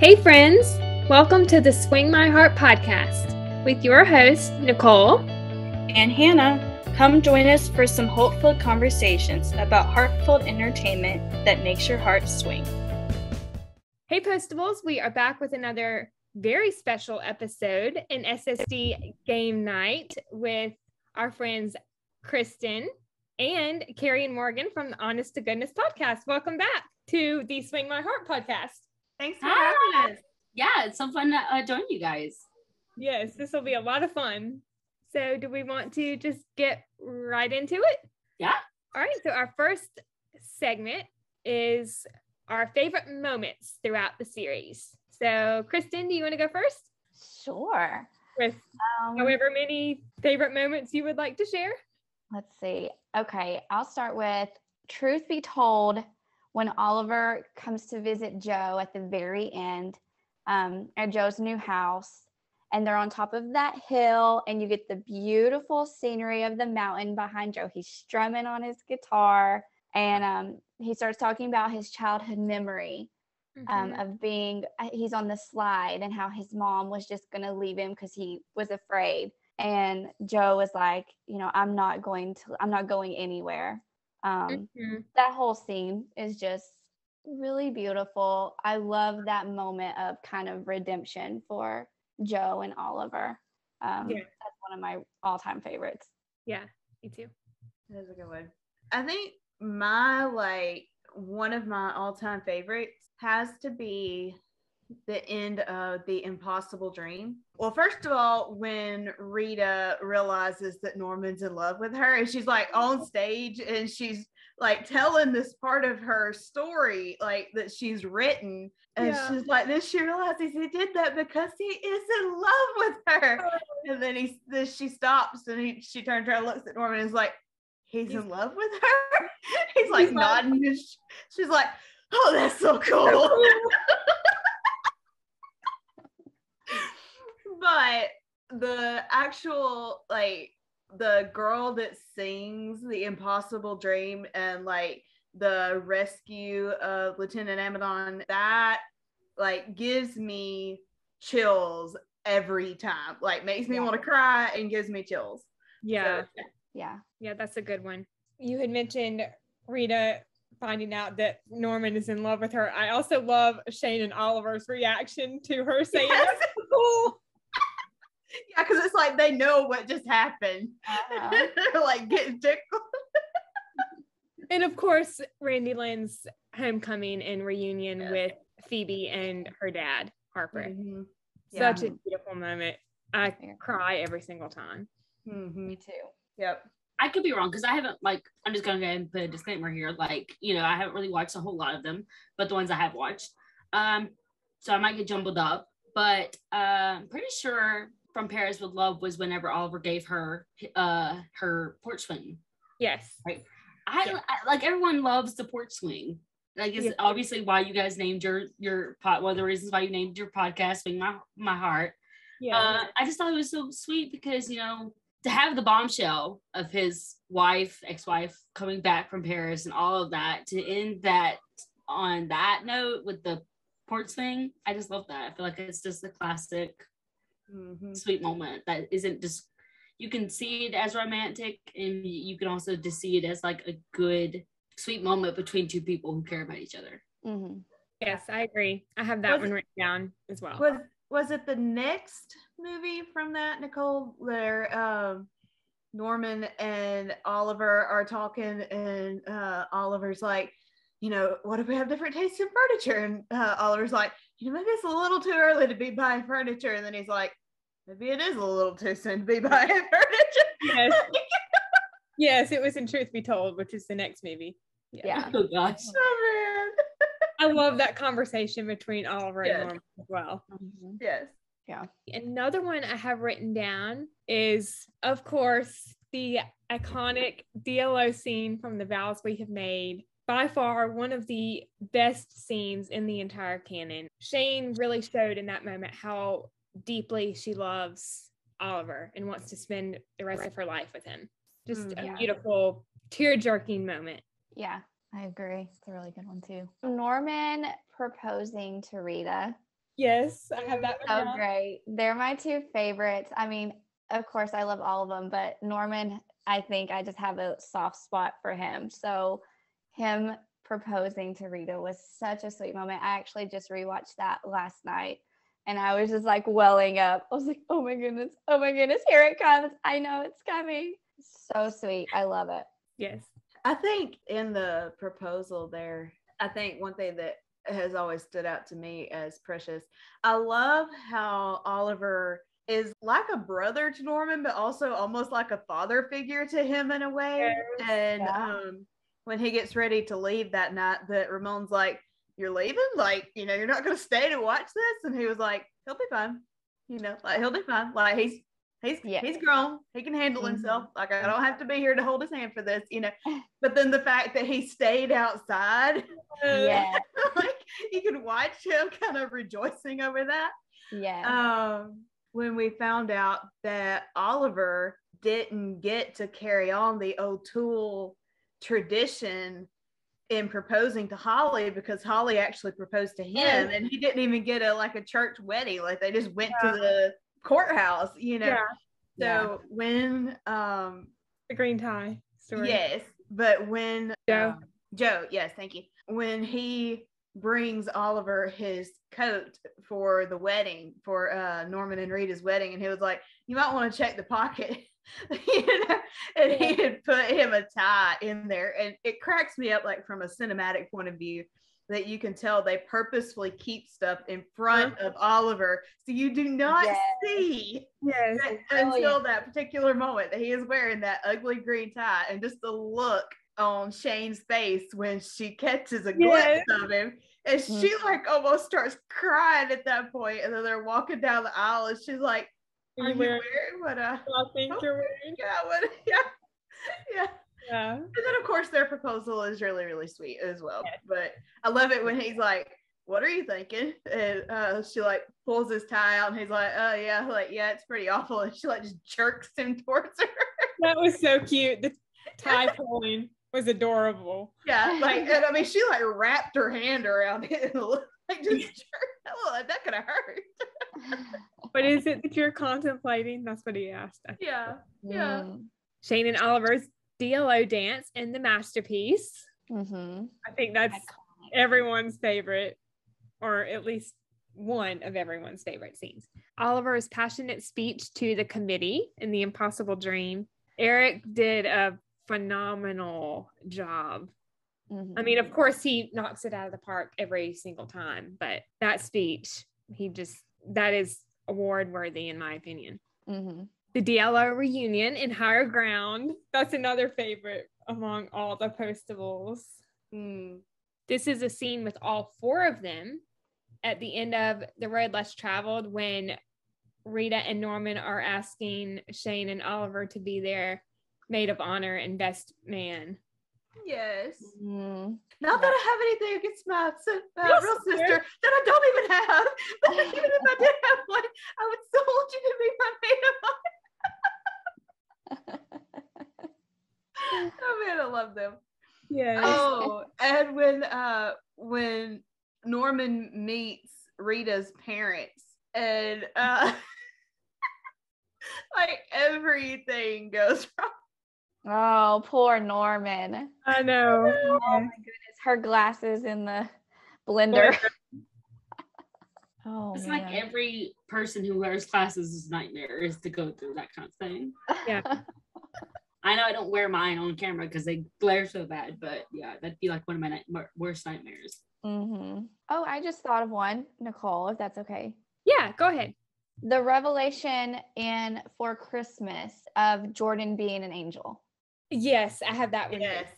Hey friends, welcome to the Swing My Heart podcast with your host, Nicole and Hannah. Come join us for some hopeful conversations about heartfelt entertainment that makes your heart swing. Hey Postables, we are back with another very special episode, an SSD game night with our friends Kristen and Kerri Morgan from the Honest to Goodness podcast. Welcome back to the Swing My Heart podcast. Thanks for having us. Yeah, it's so fun to join you guys. Yes, this will be a lot of fun. So do we want to just get right into it? Yeah. All right, so our first segment is our favorite moments throughout the series. So Kristen, do you want to go first? Sure. With however many favorite moments you would like to share. Let's see. Okay, I'll start with truth be told, when Oliver comes to visit Joe at the very end at Joe's new house, and they're on top of that hill, and you get the beautiful scenery of the mountain behind Joe. He's strumming on his guitar, and he starts talking about his childhood memory of he's on the slide and how his mom was just going to leave him because he was afraid. And Joe was like, I'm not going anywhere. That whole scene is just really beautiful. I love that moment of kind of redemption for Joe and Oliver. That's one of my all-time favorites. Yeah, me too. That's a good one. I think one of my all-time favorites has to be the end of The Impossible Dream. Well, first of all, when Rita realizes that Norman's in love with her, and she's like on stage and she's like telling this part of her story like that she's written, and she's like, then she realizes he did that because he is in love with her. And then she stops and she turns around and looks at Norman and is like, he's in love with her. He's like nodding. She's like, oh, that's so cool. But the actual, the girl that sings The Impossible Dream and, the rescue of Lieutenant Amadon, that, gives me chills every time. Makes me want to cry and gives me chills. Yeah. So, yeah, that's a good one. You had mentioned Rita finding out that Norman is in love with her. I also love Shane and Oliver's reaction to her saying that's cool. Yeah, because it's like they know what just happened. They're getting tickled. And of course, Randy Lynn's homecoming and reunion with Phoebe and her dad, Harper. Mm-hmm. Such a beautiful moment. I cry every single time. Mm-hmm. Me too. Yep. I could be wrong because I haven't I'm just going to go ahead and put a disclaimer here. I haven't really watched a whole lot of them, but the ones I have watched. So I might get jumbled up, but I'm pretty sure From Paris with Love was whenever Oliver gave her her porch swing. Yes. Right. I everyone loves the porch swing. It's obviously why you guys named your pod. One of the reasons why you named your podcast "Swing My Heart." Yeah. I just thought it was so sweet because to have the bombshell of his ex-wife coming back from Paris and all of that, to end that on that note with the porch swing, I just love that. I feel like it's just a classic. Sweet moment that isn't just, you can see it as romantic and you can also just see it as a good sweet moment between two people who care about each other. Yes, I agree. I have that one written down as well. Was it the next movie from that, Nicole, where Norman and Oliver are talking and Oliver's like, what if we have different tastes in furniture? And Oliver's like, maybe it's a little too early to be buying furniture. And then he's like, maybe it is a little too soon to be buying furniture. Yes. Yes, it was in Truth Be Told, which is the next movie. Yeah. Oh gosh. Oh man. I love that conversation between Oliver and Norman as well. Yes. Yeah. Another one I have written down is, of course, the iconic DLO scene from The Vows We Have Made. By far, one of the best scenes in the entire canon. Shane really showed in that moment how deeply she loves Oliver and wants to spend the rest of her life with him. Just a beautiful, tear-jerking moment. Yeah, I agree. It's a really good one too. Norman proposing to Rita Yes, I have that one So down. great. They're my two favorites. I mean, of course, I love all of them, but Norman, I think I just have a soft spot for him. So him proposing to Rita was such a sweet moment. I actually just rewatched that last night and I was just like welling up. I was like, oh my goodness, here it comes. I know it's coming. So sweet. I love it. Yes. I think in the proposal there, I think one thing that has always stood out to me as precious, I love how Oliver is like a brother to Norman, but also almost like a father figure to him in a way. Yes. And Yeah. when he gets ready to leave that night, that Ramon's like, "You're leaving? Like, you're not going to stay to watch this?" And he was like, "He'll be fine. Like he'll be fine. Like he's grown. He can handle himself. Like I don't have to be here to hold his hand for this, But then the fact that he stayed outside, Yeah. like you could watch him kind of rejoicing over that. Yeah. When we found out that Oliver didn't get to carry on the O'Toole tradition in proposing to Holly because Holly actually proposed to him and he didn't even get a church wedding. Like they just went to the courthouse, Yeah. So when The green tie story. yes, but when Joe. Joe, yes, thank you. When he brings Oliver his coat for the wedding, for Norman and Rita's wedding, and he was like, "You might want to check the pocket." And he had put him a tie in there, and it cracks me up, like from a cinematic point of view, that you can tell they purposefully keep stuff in front of Oliver, so you do not see until that particular moment that he is wearing that ugly green tie, and just the look on Shane's face when she catches a glimpse of him, and she like almost starts crying at that point, and then they're walking down the aisle, and she's like, "Are you wearing what I think you're wearing?" Yeah. And then of course their proposal is really, really sweet as well. But I love it when he's like, "What are you thinking?" And she like pulls his tie out and he's like, "Oh yeah," like, "Yeah, it's pretty awful." And she like just jerks him towards her. That was so cute. The tie pulling was adorable. Yeah, like, and I mean she like wrapped her hand around it and like just jerked. Oh, that could have hurt. What is it that you're contemplating? That's what he asked. Yeah. Shane and Oliver's DLO dance in the masterpiece. I think that's everyone's favorite, or at least one of everyone's favorite scenes. Oliver's passionate speech to the committee in The Impossible Dream. Eric did a phenomenal job. I mean, of course, he knocks it out of the park every single time, but that speech, that is award worthy in my opinion. The DLO reunion in Higher Ground. That's another favorite among all the postables. This is a scene with all four of them at the end of The Road Less Traveled when Rita and Norman are asking Shane and Oliver to be their maid of honor and best man. Yes. Not that I have anything against my real sister that I don't even have. But even if I did have one, I would still want you to be my maid of honor. Oh man, I love them. Yeah. Oh, and when Norman meets Rita's parents and like everything goes wrong. Oh, poor Norman. I know. Oh my goodness, her glasses in the blender. It's like every person who wears glasses' nightmare is to go through that kind of thing. Yeah. I know I don't wear mine on camera because they glare so bad, but yeah, that'd be like one of my worst nightmares. Oh, I just thought of one, Nicole, if that's okay. Yeah, go ahead. The revelation in For Christmas of Jordan being an angel. Yes, I have that one. Yes.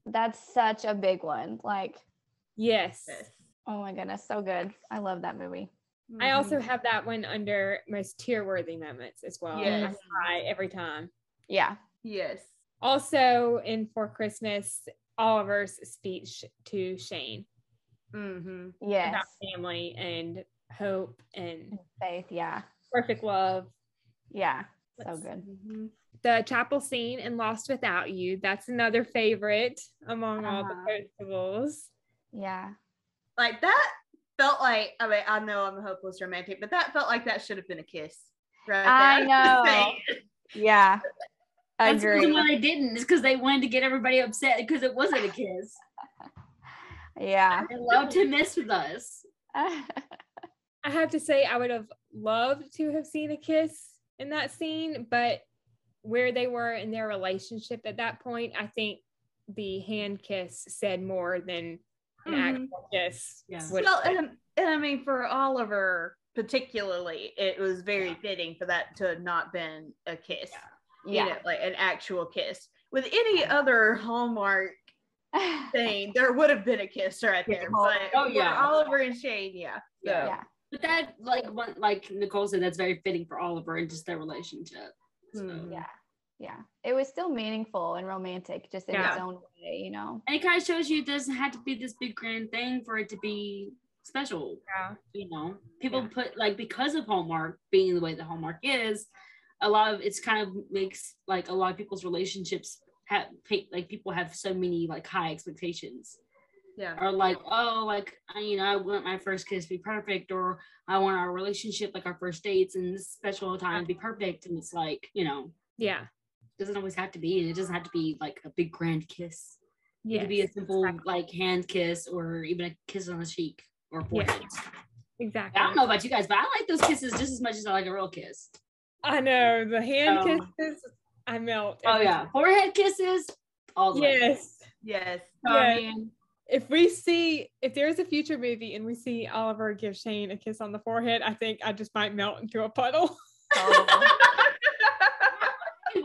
That's such a big one. Like, yes. Oh my goodness, so good. I love that movie. I also have that one under most tear-worthy moments as well. Yes. I cry every time. Yeah. Yes. Also in For Christmas, Oliver's speech to Shane. Yes. About family and hope and faith. Yeah. Perfect love. Yeah. So good. The chapel scene in Lost Without You. That's another favorite among all the postables. Yeah. Like that felt like, I mean, I know I'm a hopeless romantic, but that felt like that should have been a kiss. Right I there. know. Yeah. That's the Agree. reason why they didn't. It's because they wanted to get everybody upset because it wasn't a kiss. Yeah. They love to mess with us. I have to say, I would have loved to have seen a kiss in that scene, but where they were in their relationship at that point, I think the hand kiss said more than an actual kiss. Yeah. Well, and I mean, for Oliver particularly, it was very fitting for that to have not been a kiss. Yeah. You know, like an actual kiss. With any other Hallmark thing, there would have been a kiss right there. But for Oliver and Shane, Yeah. But that, like Nicole said, that's very fitting for Oliver and just their relationship. So. Yeah. It was still meaningful and romantic, just in its own way, you know. And it kind of shows you it doesn't have to be this big grand thing for it to be special. Yeah. You know, people put, like, because of Hallmark being the way that Hallmark is, a lot of it's kind of makes like a lot of people's relationships have, like, people have so many like high expectations. Yeah. Or like, oh, like, you know, I want my first kiss to be perfect, or I want our relationship, like our first dates and this special time to be perfect. And it's like, you know, Yeah. it doesn't always have to be, and it doesn't have to be like a big grand kiss. It could be a simple like hand kiss, or even a kiss on the cheek or forehead. Exactly. I don't know about you guys, but I like those kisses just as much as I like a real kiss. I know the hand kisses, I melt. Oh yeah, forehead kisses, all the way. Yes. I mean, If there's a future movie and we see Oliver give Shane a kiss on the forehead, I think I just might melt into a puddle.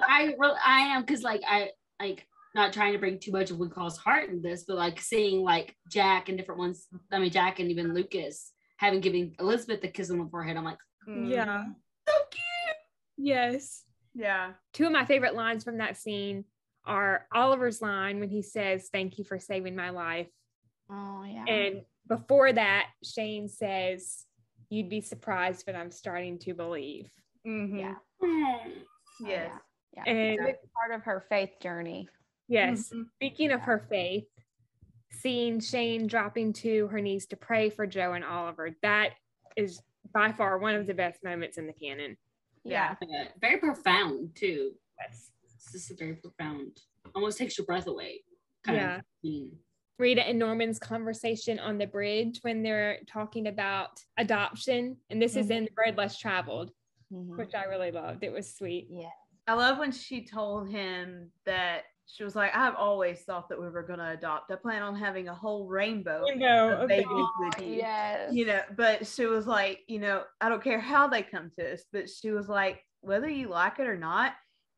I am, because like I like not trying to bring too much of Wincall's heart in this, but like seeing like Jack and different ones. I mean, Jack and even Lucas having given Elizabeth a kiss on the forehead. I'm like, Yeah. So cute. Yes. Yeah. Two of my favorite lines from that scene are Oliver's line when he says, "Thank you for saving my life." Oh, yeah. And before that, Shane says, "You'd be surprised, but I'm starting to believe." Mm-hmm. Yeah. Yes. Yeah. And It's a big part of her faith journey. yes, Mhm. speaking of her faith, seeing Shane dropping to her knees to pray for Joe and Oliver, that is by far one of the best moments in the canon. Yeah. very profound too. Yes. This is very profound. Almost takes your breath away. Kind of scene. Rita and Norman's conversation on the bridge when they're talking about adoption, and this is in The Road Less Traveled, which I really loved. It was sweet. Yeah. I love when she told him that she was like, I've always thought that we were going to adopt. I plan on having a whole rainbow of babies with you. Yes. You know, but she was like, you know, I don't care how they come to us, but she was like, whether you like it or not,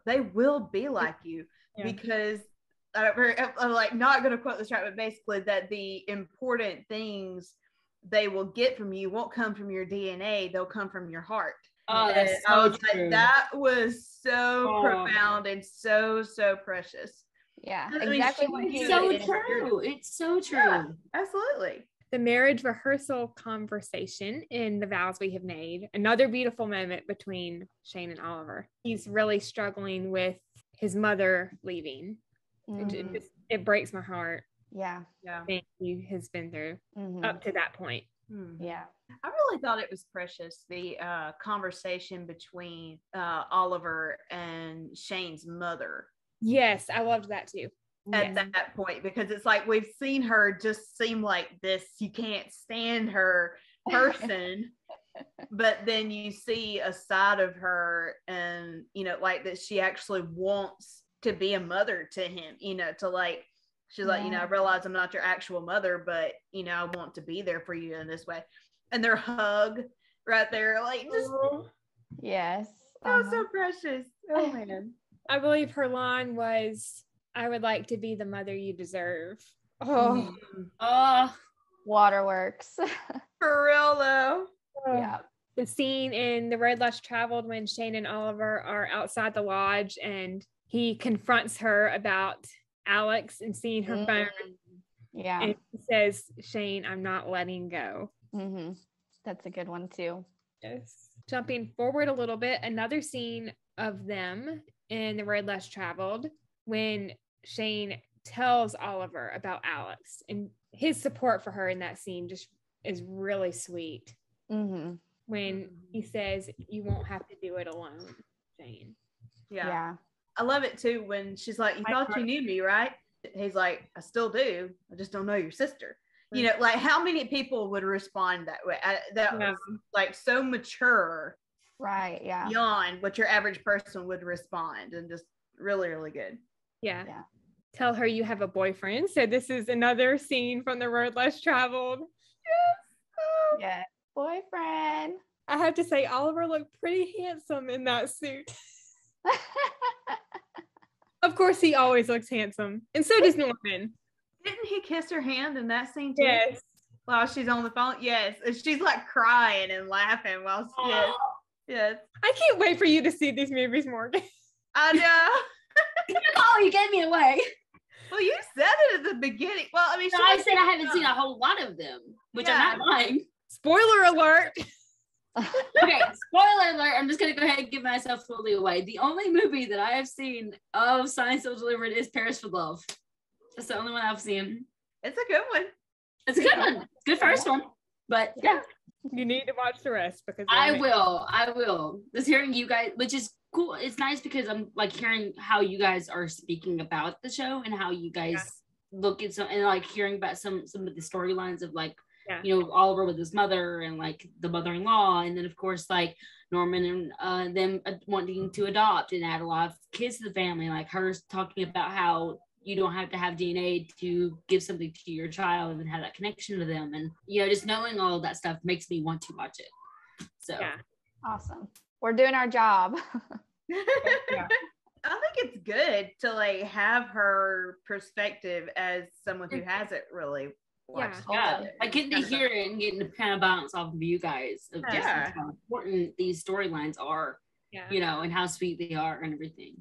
they will be like you because I'm like not going to quote this right, but basically that the important things they will get from you won't come from your DNA. They'll come from your heart. Oh, that's so I was true. like, that was so profound and so precious. Yeah, I mean, exactly. she- It's so true. It's so true. Yeah, absolutely. The marriage rehearsal conversation in The Vows We Have Made, another beautiful moment between Shane and Oliver. He's really struggling with his mother leaving. It breaks my heart. Yeah. What he has been through up to that point. Yeah. I really thought it was precious, the conversation between Oliver and Shane's mother. Yes, I loved that too. At that point, because it's like we've seen her just seem like this, you can't stand her person, but then you see a side of her, and you know, like that she actually wants to be a mother to him, you know, to like, she's like, you know, I realize I'm not your actual mother, but you know, I want to be there for you in this way. And their hug right there, like just yes, that was so precious. Oh man. I believe her line was, "I would like to be the mother you deserve." Oh, waterworks. For real though. Yeah. The scene in The Road Less Traveled when Shane and Oliver are outside the lodge and he confronts her about Alex and seeing her phone. Yeah. And he says, "Shane, I'm not letting go." That's a good one too. Yes. Jumping forward a little bit, another scene of them in The Road Less Traveled when Shane tells Oliver about Alex, and his support for her in that scene just is really sweet. Mm-hmm. When he says, "You won't have to do it alone, Jane." Yeah. I love it too when she's like, "You thought you knew me, right?" He's like, "I still do. I just don't know your sister." You know, like how many people would respond that way? That was like so mature. Right. Yeah. Beyond what your average person would respond, and just really, really good. Yeah. Tell her you have a boyfriend. So this is another scene from The Road Less Traveled. Yes. Yeah. Boyfriend. I have to say, Oliver looked pretty handsome in that suit. Of course, he always looks handsome. And so does Norman. Didn't he kiss her hand in that scene too? Yes. While she's on the phone? Yes. And she's like crying and laughing while yes. I can't wait for you to see these movies, Morgan. I know. Oh, you gave me away. Well, you said it at the beginning. Well, I mean, No, I said I haven't seen a whole lot of them, which I'm not lying. Spoiler alert. Okay, spoiler alert. I'm just going to go ahead and give myself fully away. The only movie that I have seen of Signed, Sealed, Delivered is Paris for Love. That's the only one I've seen. it's a good one. It's a good one. Good first one. But yeah. You need to watch the rest because I will. Just hearing you guys, which is cool. It's nice because I'm like hearing how you guys are speaking about the show and how you guys look at some, and like hearing about some of the storylines of like, you know, Oliver with his mother and like the mother-in-law, and then of course like Norman and them wanting to adopt and add a lot of kids to the family, like her talking about how you don't have to have DNA to give something to your child and have that connection to them, and you know, just knowing all of that stuff makes me want to watch it. So awesome. We're doing our job. I think it's good to like have her perspective as someone who hasn't really watched. Like getting to hear it and getting to kind of bounce off of you guys of just how important these storylines are, you know, and how sweet they are and everything.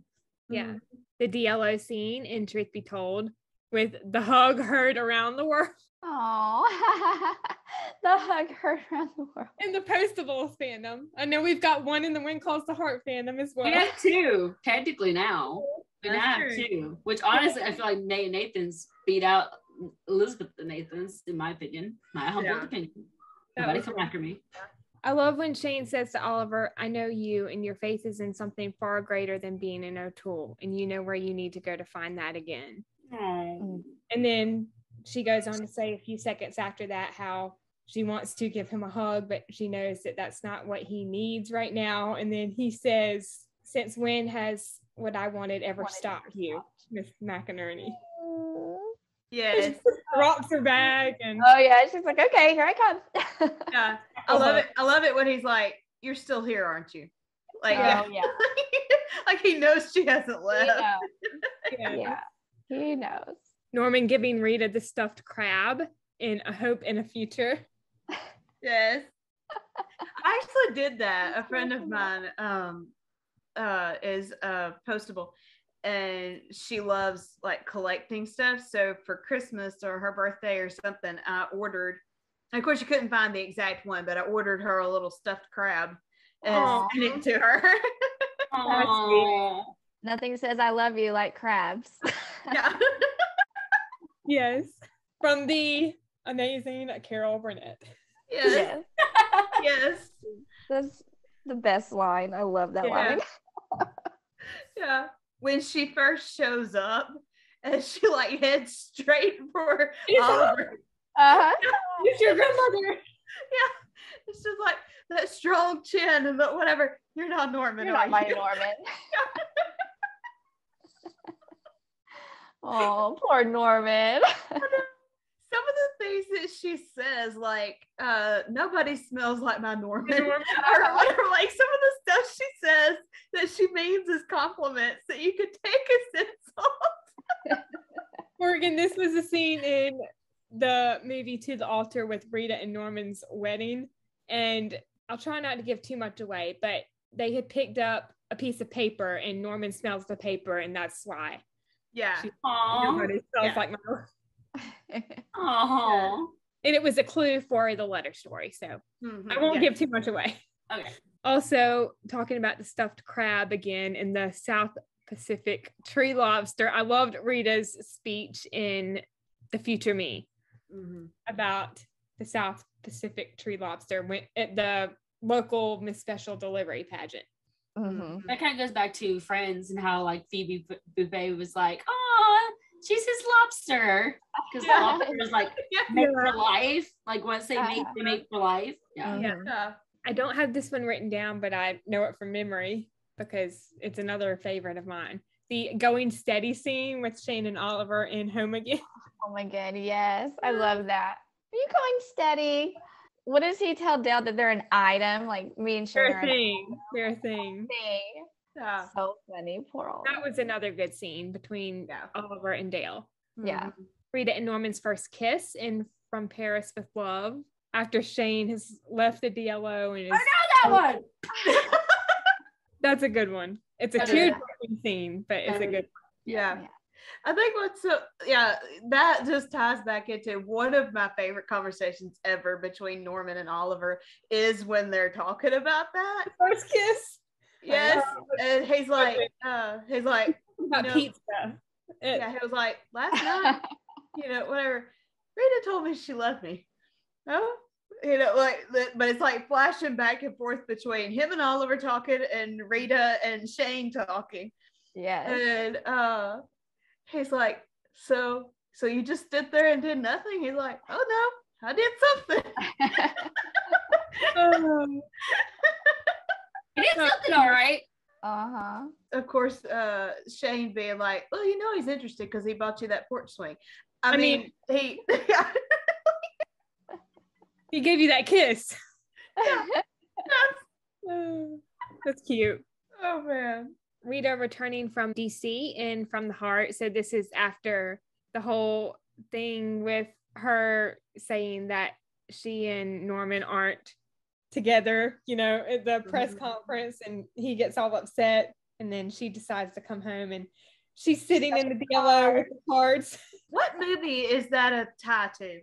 Yeah. The DLO scene in Truth Be Told with the hug heard around the world. Oh, the hug heard around the world. In the Postables fandom. I know we've got one in the When Calls the Heart fandom as well. We have two, technically now. We now have two, which honestly, I feel like Nate and Nathan's beat out Elizabeth and Nathan's, in my opinion. My humble opinion. Nobody come after me. I love when Shane says to Oliver, "I know you, and your faith is in something far greater than being an O'Toole, and you know where you need to go to find that again." Aww. And then she goes on to say a few seconds after that how she wants to give him a hug, but she knows that that's not what he needs right now. And then he says, "Since when has what I wanted ever stopped you, Miss McInerney?" Yes. Drops her bag and she's like, "Okay, here I come." Yeah, I love it when he's like, "You're still here, aren't you?" Like, like he knows she hasn't left. He knows. Norman giving Rita the stuffed crab in A Hope in a Future. Yes, I actually did that. A friend of mine is Postable, and she loves like collecting stuff. So for Christmas or her birthday or something, I ordered, and of course you couldn't find the exact one, but I ordered her a little stuffed crab and sent it to her. Nothing says I love you like crabs. Yes, from the amazing Carol Burnett. Yes. That's the best line. I love that line. Yeah, when she first shows up and she like heads straight for Oliver. It's your grandmother. Yeah, it's just like that strong chin and whatever. You're not Norman. You're not my Norman. Oh, poor Norman. Some of the things that she says, like, nobody smells like my Norman. Or whatever, like some of the stuff she says that she means as compliments that you could take as insults. Morgan, this was a scene in the movie To the Altar with Rita and Norman's wedding. And I'll try not to give too much away, but they had picked up a piece of paper and Norman smells the paper, and that's why. Yeah. Nobody smells like my Aww. And it was a clue for the letter story, so I won't give too much away. Okay. Also, talking about the stuffed crab again in the South Pacific tree lobster, I loved Rita's speech in The Future Me about the South Pacific Tree Lobster went at the local Miss Special Delivery pageant. Mhm. That kind of goes back to Friends and how like Phoebe Buffet was like, "Oh, she's his lobster," because lobster is like made for life. Like once they make for life. Yeah. Yeah. I don't have this one written down, but I know it from memory because it's another favorite of mine. The going steady scene with Shane and Oliver in Home Again. Oh my God, yes. I love that. Are you going steady? What does he tell Dale that they're an item? Like me and Shane They're are a an thing. They're a thing. thing. Yeah. So funny. Poor Oliver. That was another good scene between Oliver and Dale. Yeah. Rita and Norman's first kiss in From Paris with Love after Shane has left the DLO and is, I know that one. that's a good one. It's a tear-jerking scene, but it's a good one. Yeah. I think that just ties back into one of my favorite conversations ever between Norman and Oliver is when they're talking about that. First kiss. Yes. And he's like, about pizza. He was like, last night, whatever. Rita told me she loved me. Oh, but it's like flashing back and forth between him and Oliver talking and Rita and Shane talking. Yes. And he's like, so you just stood there and did nothing? He's like, oh no, I did something. It is something, all right. Uh-huh. Of course, Shane being like, well, he's interested because he bought you that porch swing. I mean, he he gave you that kiss. That's cute. Oh man. Rita returning from DC in From the Heart. So this is after the whole thing with her saying that she and Norman aren't together, at the press conference, and he gets all upset, and then she decides to come home and she's sitting in the DLO with the cards. What movie is that a tie to?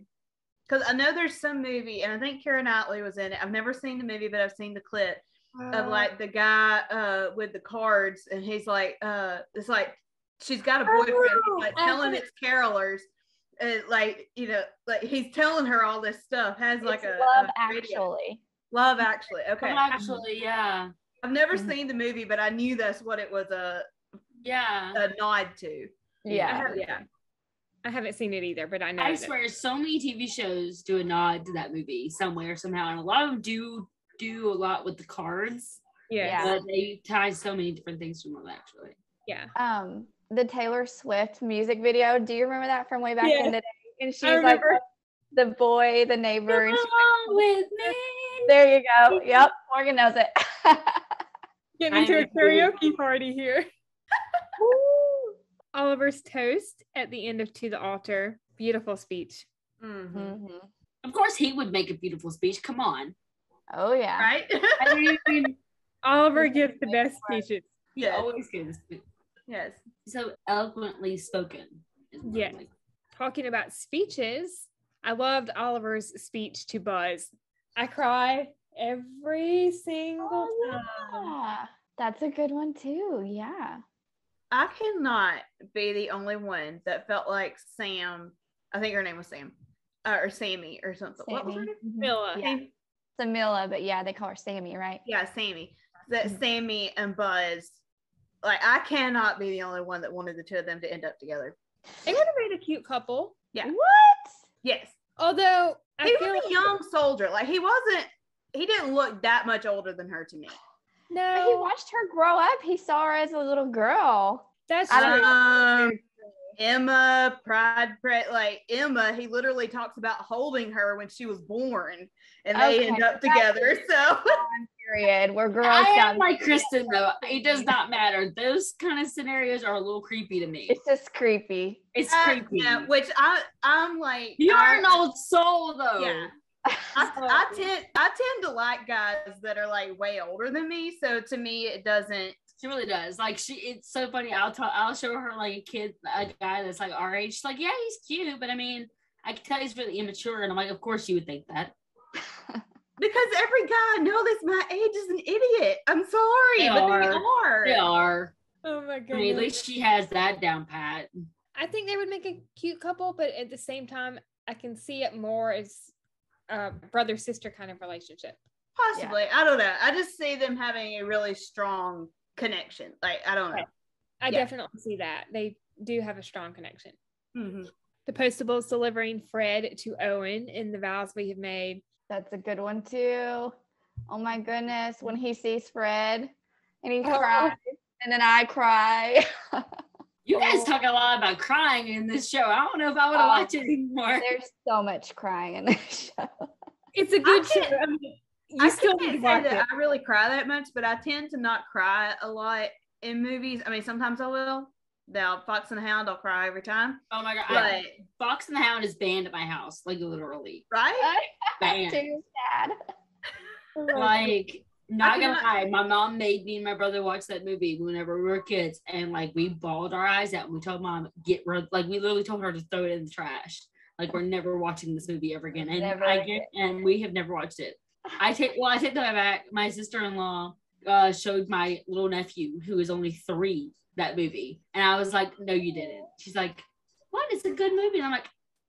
Because I know there's some movie, and I think Keira Knightley was in it. I've never seen the movie, but I've seen the clip of like the guy with the cards, and he's like, it's like she's got a boyfriend, he's like telling it's carolers, and like he's telling her all this stuff. Has like it's a Love radio. Actually. Love Actually. Okay. Love Actually, yeah. I've never seen the movie, but I knew that's what it was a nod to. Yeah. I haven't seen it either, but I know. I swear, so many TV shows do a nod to that movie somewhere, somehow, and a lot of them do a lot with the cards. Yeah. But they tie so many different things from Love Actually. Yeah. The Taylor Swift music video. Do you remember that from way back in the day? And she's like the boy, the neighbor, and she's like, with me. There you go. Yep, Morgan knows it. Getting into a karaoke party here. Oliver's toast at the end of To the Altar. Beautiful speech. Mm-hmm. Of course, he would make a beautiful speech. Come on. Oh yeah. Right. I mean, Oliver gives the best speeches. He always gives. Yes. So eloquently spoken. Yeah. Talking about speeches, I loved Oliver's speech to Buzz. I cry every single time. Yeah. That's a good one too. Yeah. I cannot be the only one that felt like Sam. I think her name was Sam, or Sammy, or something. Sammy. What was her name? Milla. Yeah. Samilla, but yeah, they call her Sammy, right? Yeah, Sammy. That Sammy and Buzz. Like, I cannot be the only one that wanted the two of them to end up together. They would have made a cute couple. Yeah. What? Yes. Although He was a young soldier. Like, he didn't look that much older than her to me. No. But he watched her grow up. He saw her as a little girl. That's true. Emma, Emma, he literally talks about holding her when she was born, and they end up together. So period. We're girls. I am like Kristen though. It does not matter. Those kind of scenarios are a little creepy to me. It's just creepy. It's creepy. Yeah, which I'm like, You are an old soul though. Yeah. I tend to like guys that are like way older than me. So to me, it doesn't. She really does. Like it's so funny. I'll show her like a guy that's like our age. She's like, yeah, he's cute, but I mean, I can tell he's really immature. And I'm like, of course you would think that. Because every guy I know that's my age is an idiot. I'm sorry, they are. They are. Oh my goodness. I mean, at least she has that down pat. I think they would make a cute couple, but at the same time, I can see it more as brother sister kind of relationship. Possibly. I don't know. I just see them having a really strong connection. Like, I don't know. I definitely see that. They do have a strong connection. Mm-hmm. The Postables delivering Fred to Owen in The Vows We Have Made. That's a good one too. Oh my goodness, when he sees Fred and he cries, and then I cry. You guys talk a lot about crying in this show. I don't know if I want to watch it anymore. There's so much crying in this show. It's a good show. I mean, you still need to watch it. I really cry that much, but I tend to not cry a lot in movies. I mean, sometimes I will. Now, Fox and the Hound, I'll cry every time. Oh my god! But Fox and the Hound is banned at my house, like literally. Right? Banned. Too sad. Like, not gonna lie, my mom made me and my brother watch that movie whenever we were kids, and like we bawled our eyes out. And we told mom, like we literally told her to throw it in the trash. Like, we're never watching this movie ever again. And and we have never watched it. I take that back. My sister-in-law showed my little nephew, who is only 3, that movie, and I was like, no, you didn't. She's like, what? It's a good movie. And I'm like,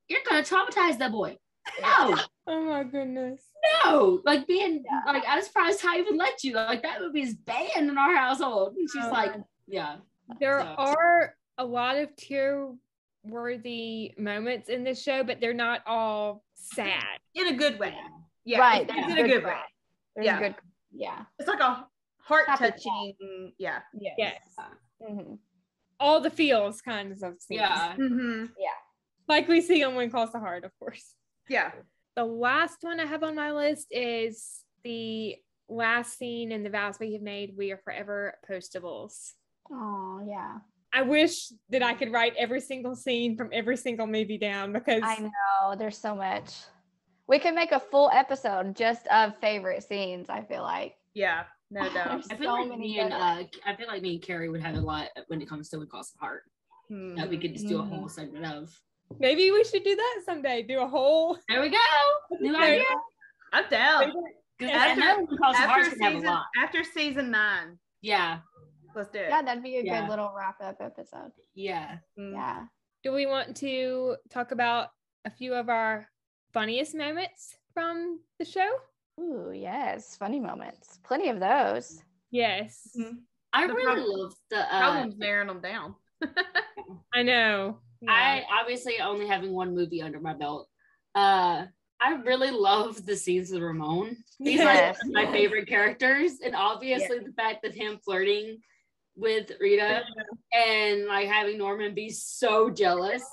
you're gonna traumatize that boy. No. Oh my goodness. No, like being like, I'm surprised how I even let you. Like, that movie is banned in our household. And she's like, yeah. There are a lot of tear-worthy moments in this show, but they're not all sad. In a good way. Yeah. Right. It's in a good way. There's good. Yeah. It's like a heart-touching. Yeah. Yes. Mm-hmm. All the feels kinds of scenes. Yeah. Mm-hmm. Yeah. Like we see on When Calls to Heart, of course. Yeah. The last one I have on my list is the last scene in The Vows We Have Made, We Are Forever Postables. Oh, yeah. I wish that I could write every single scene from every single movie down, because I know, there's so much. We could make a full episode just of favorite scenes, I feel like. Yeah. No doubt. I feel like me and Kerri would have a lot when it comes to When Calls to Heart. That we could just do a whole segment of. Maybe we should do that someday. Do a whole. There we go. New idea. I'm down. After season 9. Yeah. Let's do it. Yeah, that'd be a good little wrap-up episode. Yeah. Yeah. Do we want to talk about a few of our funniest moments from the show? Ooh, yes. Funny moments. Plenty of those. Yes. Mm-hmm. I really love the problems narrowing them down. I know. Yeah. I obviously only having one movie under my belt. I really love the scenes with Ramon. These are my favorite characters, and obviously the fact that him flirting with Rita and like having Norman be so jealous.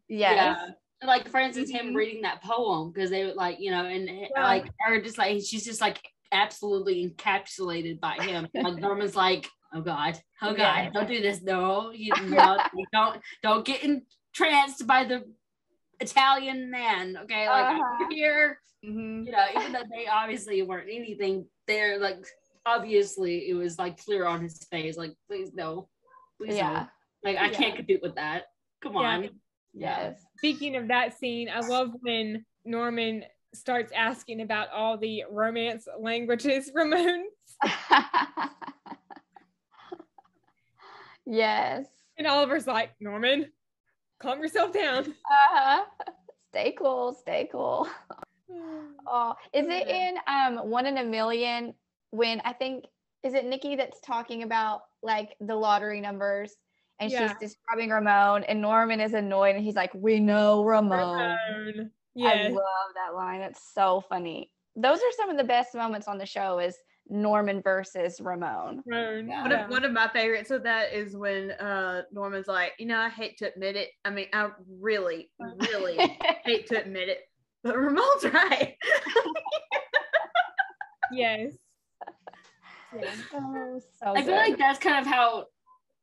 Yes. Yeah. Like, for instance, him reading that poem, because they would like, and like, or just like, she's just like absolutely encapsulated by him. Like, Norman's like, oh God, don't do this. No, don't get entranced by the Italian man. Okay. Like, I'm here, even though they obviously weren't anything, they're like, obviously it was like clear on his face. Like, please no. Like, I can't compete with that. Come on. Yes. Speaking of that scene, I love when Norman starts asking about all the romance languages Ramon. Yes. And Oliver's like, Norman, calm yourself down. Stay cool. Oh, is it in 1 in a Million when I think, is it Nikki that's talking about like the lottery numbers? And she's describing Ramon, and Norman is annoyed, and he's like, we know Ramon. Yes. I love that line. It's so funny. Those are some of the best moments on the show, is Norman versus Ramon. One of my favorites of that is when Norman's like, I hate to admit it. I mean, I really, really hate to admit it, but Ramon's right. Yes. Oh, so I feel like that's kind of how,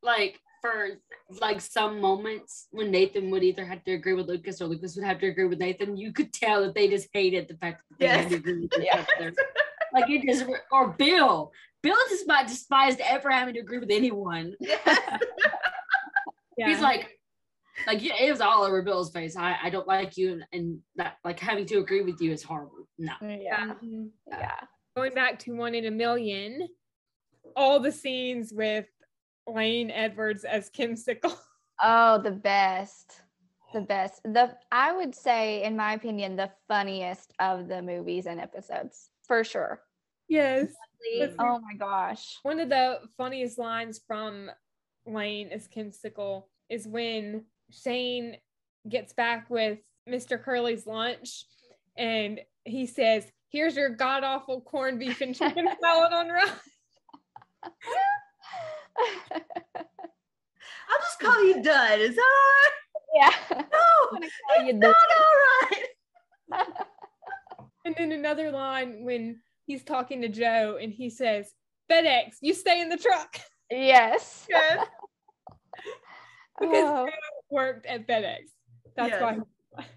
like, for like some moments when Nathan would either have to agree with Lucas or Lucas would have to agree with Nathan, you could tell that they just hated the fact that they had to agree with each other. Like, it just, or Bill just despised ever having to agree with anyone. He's like, it was all over Bill's face. I don't like you, and that, like, having to agree with you is horrible. No. Yeah. Going back to 1 in a Million, all the scenes with Lane Edwards as Kim Sickle. Oh, the best. The best. I would say, in my opinion, the funniest of the movies and episodes, for sure. Yes. Oh my gosh. One of the funniest lines from Lane as Kim Sickle is when Shane gets back with Mr. Curly's lunch and he says, "Here's your god awful corned beef and chicken salad on rice." I'll just call you Dud. Is that all right? Yeah. No, it's not all right. And then another line when he's talking to Joe and he says, "FedEx, you stay in the truck." Yes. Yes. Because Joe worked at FedEx. That's why.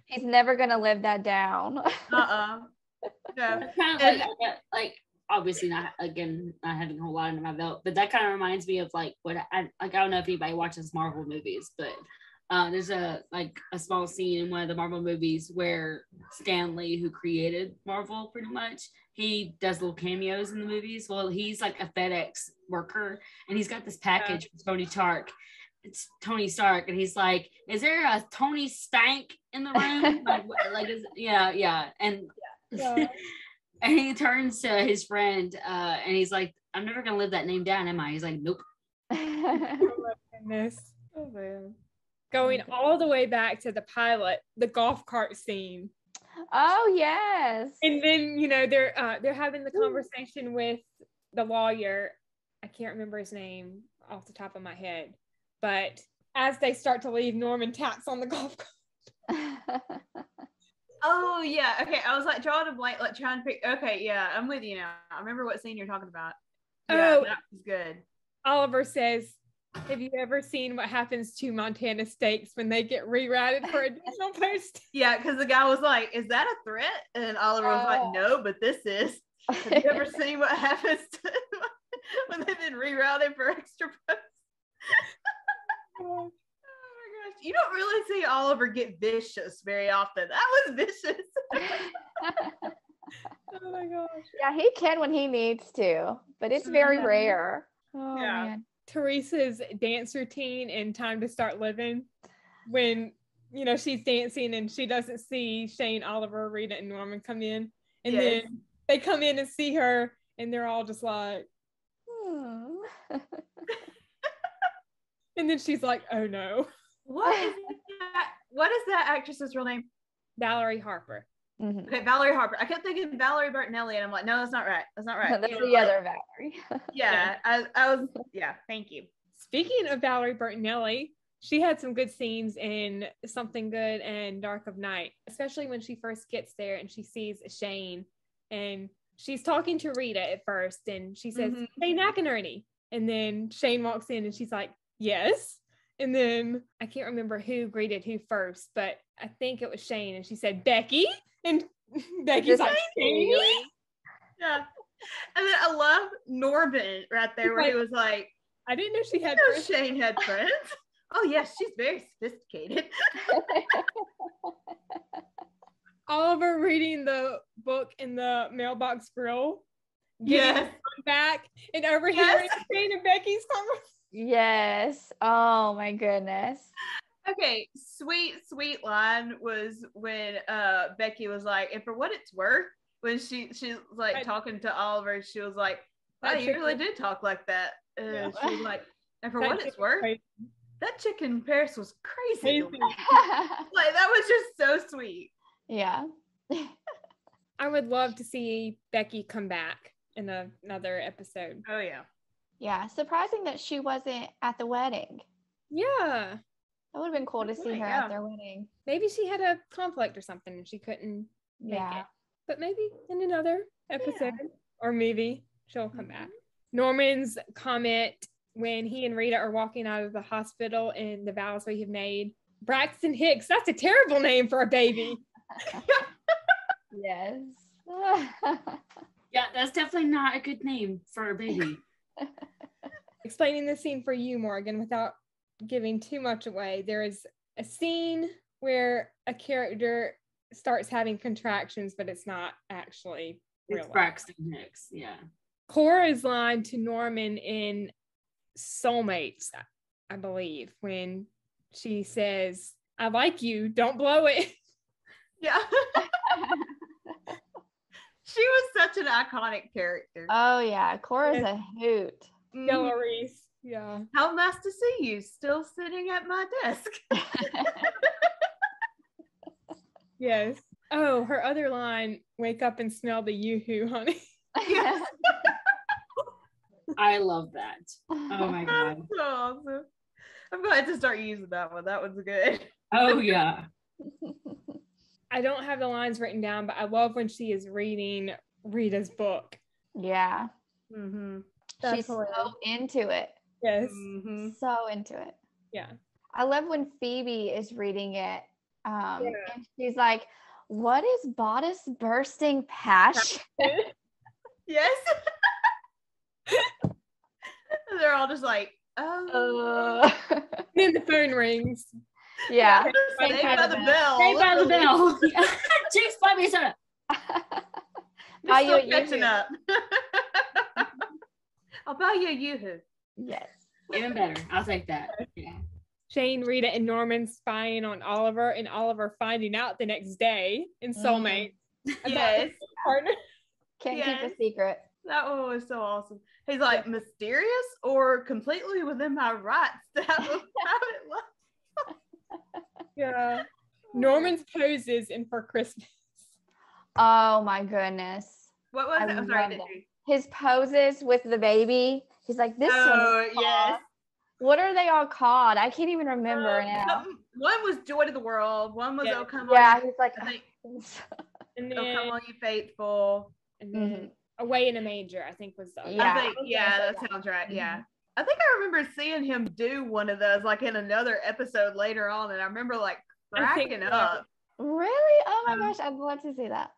He's never going to live that down. No. Kind of like obviously not having a whole lot under my belt, but that kind of reminds me of like what I don't know if anybody watches Marvel movies, but there's a small scene in one of the Marvel movies where Stan Lee, who created Marvel pretty much, he does little cameos in the movies. Well, he's like a FedEx worker and he's got this package for Tony Stark. It's Tony Stark, and he's like, "Is there a Tony Stank in the room?" And he turns to his friend, and he's like, "I'm never gonna live that name down, am I?" He's like, "Nope." Oh, goodness. Oh, man. Going all the way back to the pilot, the golf cart scene. Oh yes. And then they're having the conversation with the lawyer. I can't remember his name off the top of my head. But as they start to leave, Norman taps on the golf cart. Oh, yeah. Okay. I was like drawing a blank, like trying to pick. Okay. Yeah. I'm with you now. I remember what scene you're talking about. Yeah, that was good. Oliver says, "Have you ever seen what happens to Montana steaks when they get rerouted for additional post?" Yeah. Because the guy was like, "Is that a threat?" And Oliver was like, "No, but this is." Have you ever seen what happens when they've been rerouted for extra posts? Oh my gosh. You don't really see Oliver get vicious very often. That was vicious. Oh my gosh. Yeah, he can when he needs to, but it's very rare. Oh man. Teresa's dance routine in Time to Start Living, when she's dancing and she doesn't see Shane, Oliver, Rita, and Norman come in, and then they come in and see her and they're all just like, and then she's like, "Oh no." What is that actress's real name? Valerie Harper. Mm-hmm. Okay, Valerie Harper. I kept thinking Valerie Bertinelli, and I'm like, no, that's not right. That's not right. That's the other Valerie. Yeah, I was. Yeah, thank you. Speaking of Valerie Bertinelli, she had some good scenes in Something Good and Dark of Night, especially when she first gets there and she sees Shane, and she's talking to Rita at first, and she says, "Hey, McInerney," and then Shane walks in and she's like, "Yes." And then I can't remember who greeted who first, but I think it was Shane, and she said, "Becky," and Becky's like, "Shane?" Yeah. And then I love Norman right there where he was like, "I didn't know she had friends." Shane had friends. Oh yes, she's very sophisticated. Oliver reading the book in the Mailbox Grille. Yes. Back and overhearing Shane and Becky's conversation. Yes. Oh my goodness. Okay, sweet line was when Becky was like, "And for what it's worth," when she was like talking to Oliver, she was like, "Wow, you really did talk like that." She was like, "And for what it's worth, that chick in Paris was crazy." Like that was just so sweet. Yeah. I would love to see Becky come back in another episode. Oh yeah. Yeah, surprising that she wasn't at the wedding. Yeah. That would have been cool to see her at their wedding. Maybe she had a conflict or something and she couldn't make it. But maybe in another episode or maybe she'll come back. Norman's comment when he and Rita are walking out of the hospital in The Vows We Have Made. Braxton Hicks, that's a terrible name for a baby. Yes. Yeah, that's definitely not a good name for a baby. Explaining the scene for you, Morgan, without giving too much away, there is a scene where a character starts having contractions, but it's not actually real. It's Braxton Hicks, yeah. Cora's line to Norman in Soulmates, I believe, when she says, I like you. Don't blow it. Yeah. She was such an iconic character. Oh yeah, Cora's a hoot. Yellow Reese. Yeah. How nice to see you still sitting at my desk. Yes. Oh, her other line, wake up and smell the YooHoo, honey. Yes. I love that. Oh my God. That's so awesome. I'm going to have to start using that one. That one's good. Oh yeah. I don't have the lines written down, but I love when she is reading Rita's book. Yeah. Mm-hmm. She's so into it. Yes. Mm-hmm. So into it. Yeah. I love when Phoebe is reading it. And she's like, what is bodice bursting passion? Yes. They're all just like, oh. Then the phone rings. Yeah. Saved by the bell. Saved by the bell. Jinx, buy me a soda. Buy you a Still catching YooHoo. up. I'll buy you a YooHoo. Yes. Even better. I'll take that. Yeah. Shane, Rita, and Norman spying on Oliver, and Oliver finding out the next day in Soulmates. Yes. Partner. Can't Yes. keep a secret. That one was so awesome. He's like, mysterious or completely within my rights to have a private life. Yeah. Norman's poses in For Christmas. Oh my goodness. What was I it? I'm sorry, love did that. you? His poses with the baby. He's like, this one. Oh, is yes. called- What are they all called? I can't even remember now. One was Joy to the World. One was Yeah. Oh Come Yeah, On. he's like, I think, And Oh then, Come On You Faithful. and then Away in a Manger, I think was the other. Yeah. I think, yeah, that sounds right. Yeah. I think I remember seeing him do one of those like in another episode later on, and I remember like I think cracking so. up. Really? Oh my gosh, I'd love to see that.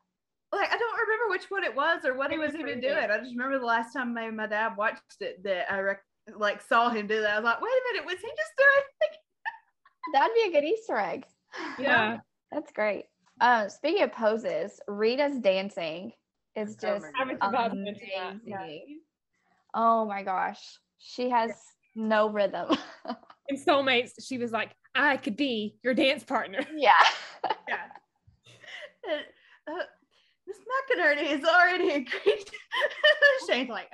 Like I don't remember which one it was or what he was even remember doing. it. I just remember the last time my dad watched it that I like saw him do that. I was like, wait a minute, was he just doing? That'd be a good Easter egg. Yeah. That's great. Speaking of poses, Rita's dancing is just I haven't forgotten to mention that. amazing. Oh my gosh. She has no rhythm. In Soulmates, she was like, I could be your dance partner. Yeah. Yeah. Miss McInerney is already agreed. Shane's like,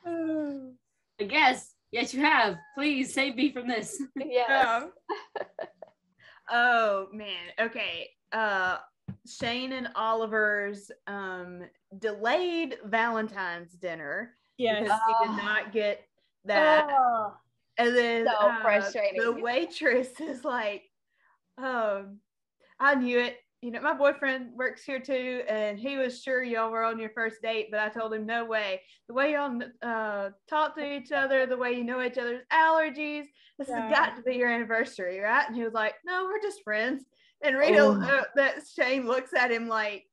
I guess. Yes, you have. Please save me from this. Yes. Oh man. Okay. Shane and Oliver's delayed Valentine's dinner Yes. because he did not get that. Oh, And then so frustrating. the waitress is like, I knew it. You know, my boyfriend works here too, and he was sure y'all were on your first date, but I told him no way. The way y'all talk to each other, the way you know each other's allergies, this has got to be your anniversary, right? And he was like, no, we're just friends. And Rita, that Shane looks at him like,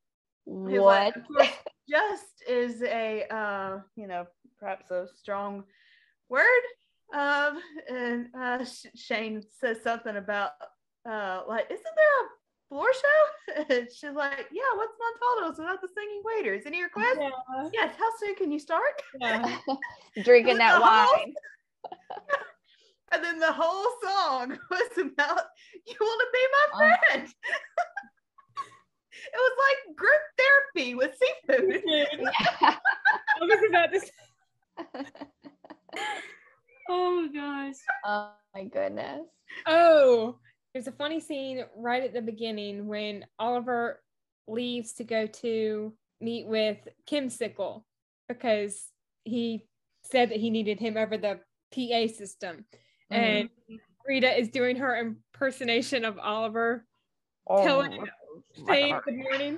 he's like, what? of course, just is a, you know, perhaps a strong word. And Shane says something about, like, isn't there a floor show? And she's like, yeah, what's Montaldo's without the singing waiters? Any requests? Yeah. Yes, how soon can you start? Yeah. Drinking that The whole- wine. And then the whole song was about, you want to be my friend. It was like group therapy with seafood. I was about to say. Oh gosh. Oh my goodness. Oh, there's a funny scene right at the beginning when Oliver leaves to go to meet with Kim Sickle because he said that he needed him over the PA system. And Rita is doing her impersonation of Oliver, telling saying good morning.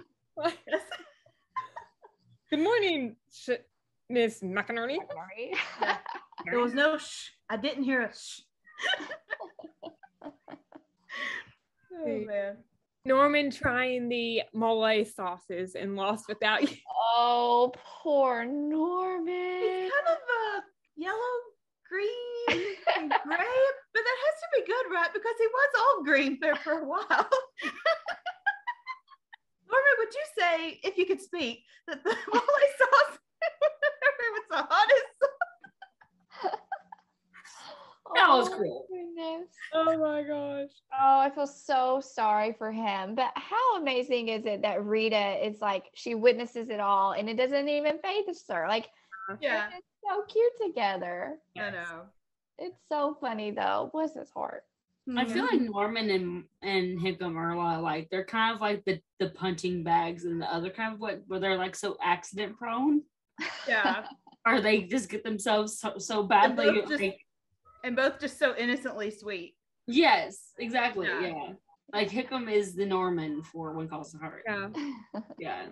Good morning, Miss McInerney. There was no shh. I didn't hear a shh. Oh man. Norman trying the mole sauces and Lost Without You. Oh, poor Norman. It's kind of a yellow, green, and gray, but that has to be good, right? Because he was all green there for a while. Norman, would you say, if you could speak, that the mole sauce was the hottest? That was cool. feel so sorry for him. But how amazing is it that Rita is like, she witnesses it all and it doesn't even faze her? Like, Yeah. it's so cute together. I know. It's so funny though. Bless his heart. I feel like Norman and Hickam are a lot like, they're kind of like the punching bags and the other kind of where they're like so accident prone. Yeah. Or they just get themselves so badly. And both just so innocently sweet. Yes, exactly. Yeah. Like Hickam is the Norman for When Calls the Heart. Yeah. Yeah.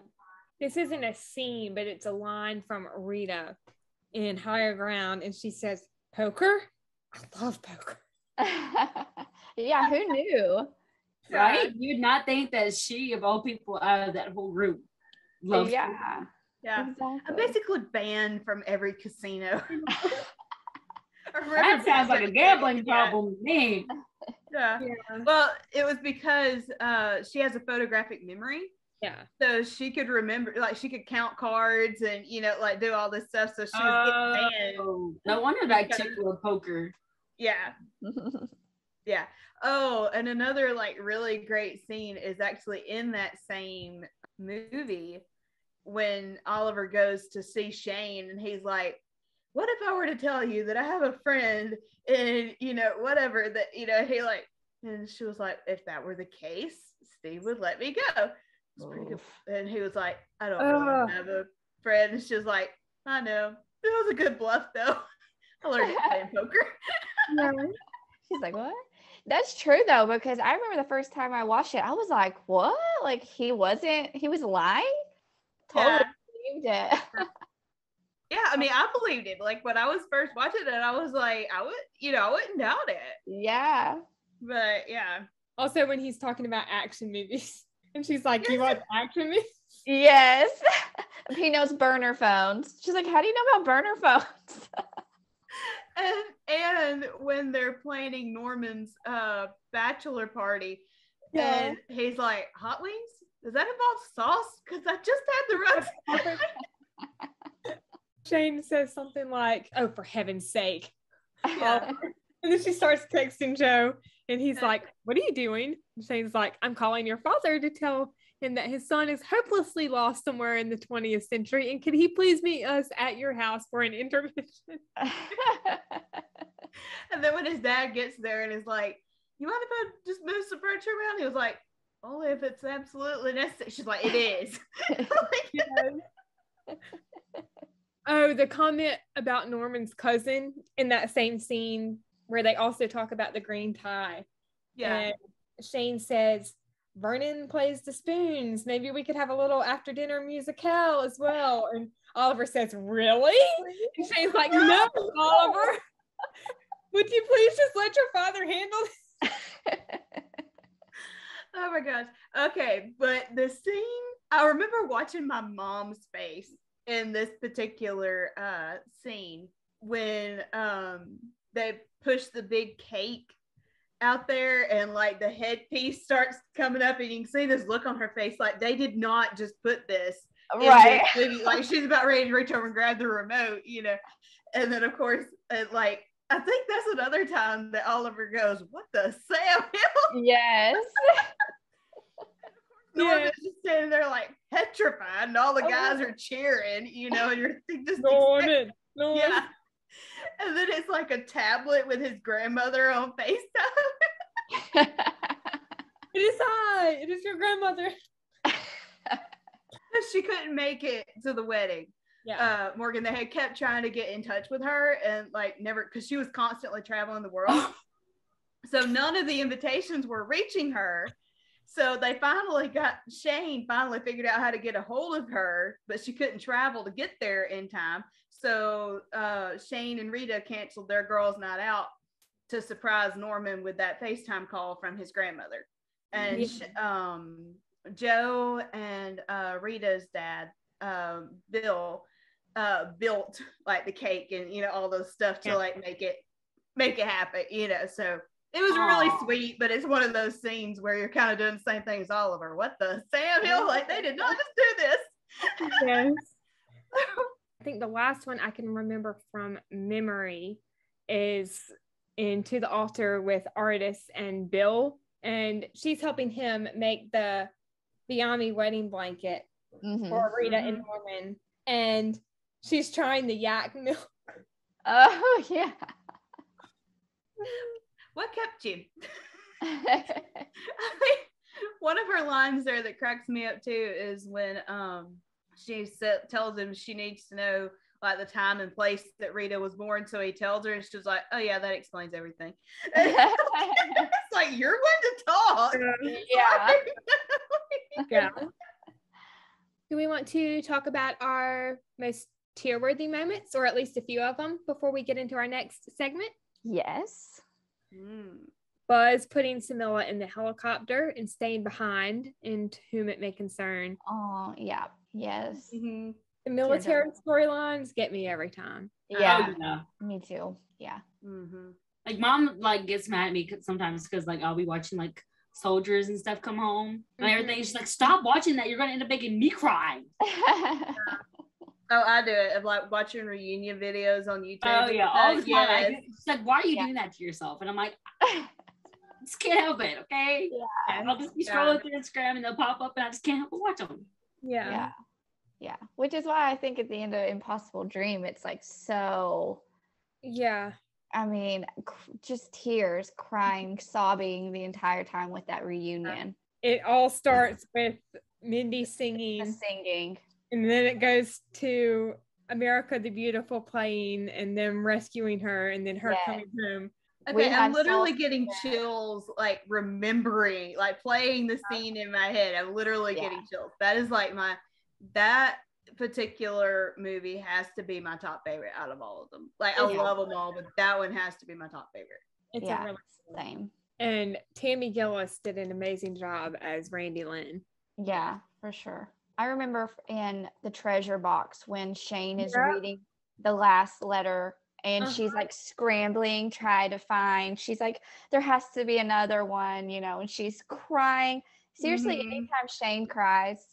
This isn't a scene, but it's a line from Rita in Higher Ground, and she says, "Poker? I love poker." Yeah, who knew? Right? You'd not think that she, of all people out of that whole group, loves Yeah. poker. Yeah. Exactly. I'm basically banned from every casino. That sounds like a gambling problem to me. Yeah. Well, it was because she has a photographic memory. Yeah. So she could remember, like she could count cards and, like do all this stuff. So she was getting banned. No wonder that chick loved poker. Yeah. Yeah. Oh, and another like really great scene is actually in that same movie when Oliver goes to see Shane and he's like, what if I were to tell you that I have a friend and, whatever that, he like, and she was like, if that were the case, Steve would let me go. It's pretty good. And he was like, I don't really have a friend. And she was like, I know. It was a good bluff though. I learned to play poker. Yeah. She's like, what? That's true though, because I remember the first time I watched it, I was like, what? Like he was lying? Totally believed it. Yeah, I mean, I believed it. Like when I was first watching it, I was like, I wouldn't doubt it. Yeah. But yeah. Also, when he's talking about action movies, and she's like, "You watch action movies?" Yes. He knows burner phones. She's like, how do you know about burner phones? And when they're planning Norman's bachelor party, and he's like, hot wings? Does that involve sauce? Because I just had the roast. Shane says something like, "Oh, for heaven's sake." Yeah. And then she starts texting Joe, and he's like, "What are you doing?" And Shane's like, "I'm calling your father to tell him that his son is hopelessly lost somewhere in the 20th century, and could he please meet us at your house for an intermission?" And then when his dad gets there and is like, you want to just move some furniture around? He was like, only if it's absolutely necessary. She's like, it is. Oh, the comment about Norman's cousin in that same scene where they also talk about the green tie. Yeah. And Shane says, Vernon plays the spoons. Maybe we could have a little after dinner musicale as well. And Oliver says, really? And Shane's like, no, Oliver. Would you please just let your father handle this? Oh my gosh. Okay, but the scene, I remember watching my mom's face in this particular scene when they push the big cake out there and like the headpiece starts coming up and you can see this look on her face like they did not just put this right in this movie. Like she's about ready to reach over and grab the remote, and then of course like I think that's another time that Oliver goes, what the Sam Hill? Yes. Norman's just standing there like petrified and all the guys are cheering, and you're just Norman. Yeah. And then it's like a tablet with his grandmother on FaceTime. It is I. It is your grandmother. She couldn't make it to the wedding. Yeah. Morgan, they had kept trying to get in touch with her and like never, because she was constantly traveling the world. So none of the invitations were reaching her. So they Shane finally figured out how to get a hold of her, but she couldn't travel to get there in time. So Shane and Rita canceled their girls' night out to surprise Norman with that FaceTime call from his grandmother. And Joe and Rita's dad, Bill, built like the cake and all those stuff to like make it happen. So it was really sweet, but it's one of those scenes where you're kind of doing the same thing as Oliver. What the Sam Hill? Like they did not just do this. Yes. I think the last one I can remember from memory is in To the Altar with Artis and Bill, and she's helping him make the Yami wedding blanket for Rita and Norman, and she's trying the yak milk. Oh yeah. What kept you? One of her lines there that cracks me up too is when she tells him she needs to know like the time and place that Rita was born, so he tells her, and she's like, "Oh yeah, that explains everything." It's like, you're one to talk. Yeah. Yeah. Do we want to talk about our most tear-worthy moments, or at least a few of them, before we get into our next segment? Yes. Buzz putting Samilla in the helicopter and staying behind, and to whom it may concern. Oh yeah. Yes. The military storylines get me every time. Yeah. Oh, yeah. Me too. Yeah. Like mom like gets mad at me sometimes because like I'll be watching like soldiers and stuff come home and everything. She's like, stop watching that. You're gonna end up making me cry. Oh, I do it. I'm like watching reunion videos on YouTube. Oh yeah, all the time. Yes. She's like, why are you doing that to yourself? And I'm like, I just can't help it. Okay. Yeah. I'll just be scrolling through Instagram and they'll pop up and I just can't help but watch them. Yeah. Yeah. Which is why I think at the end of Impossible Dream, it's like so. Yeah. I mean, just tears, crying, sobbing the entire time with that reunion. It all starts with Mindy The singing, singing. and then it goes to America the Beautiful playing, and them rescuing her, and then her coming home. Okay, I'm literally getting chills, like remembering, like playing the scene in my head. I'm literally getting chills. That is like that particular movie has to be my top favorite out of all of them. Like I love them all, but that one has to be my top favorite. It's a really same. And Tammy Gillis did an amazing job as Randy Lynn. Yeah, for sure. I remember in The Treasure Box when Shane is reading the last letter and she's like scrambling, trying to find. She's like, there has to be another one, you know, and she's crying. Seriously, anytime Shane cries,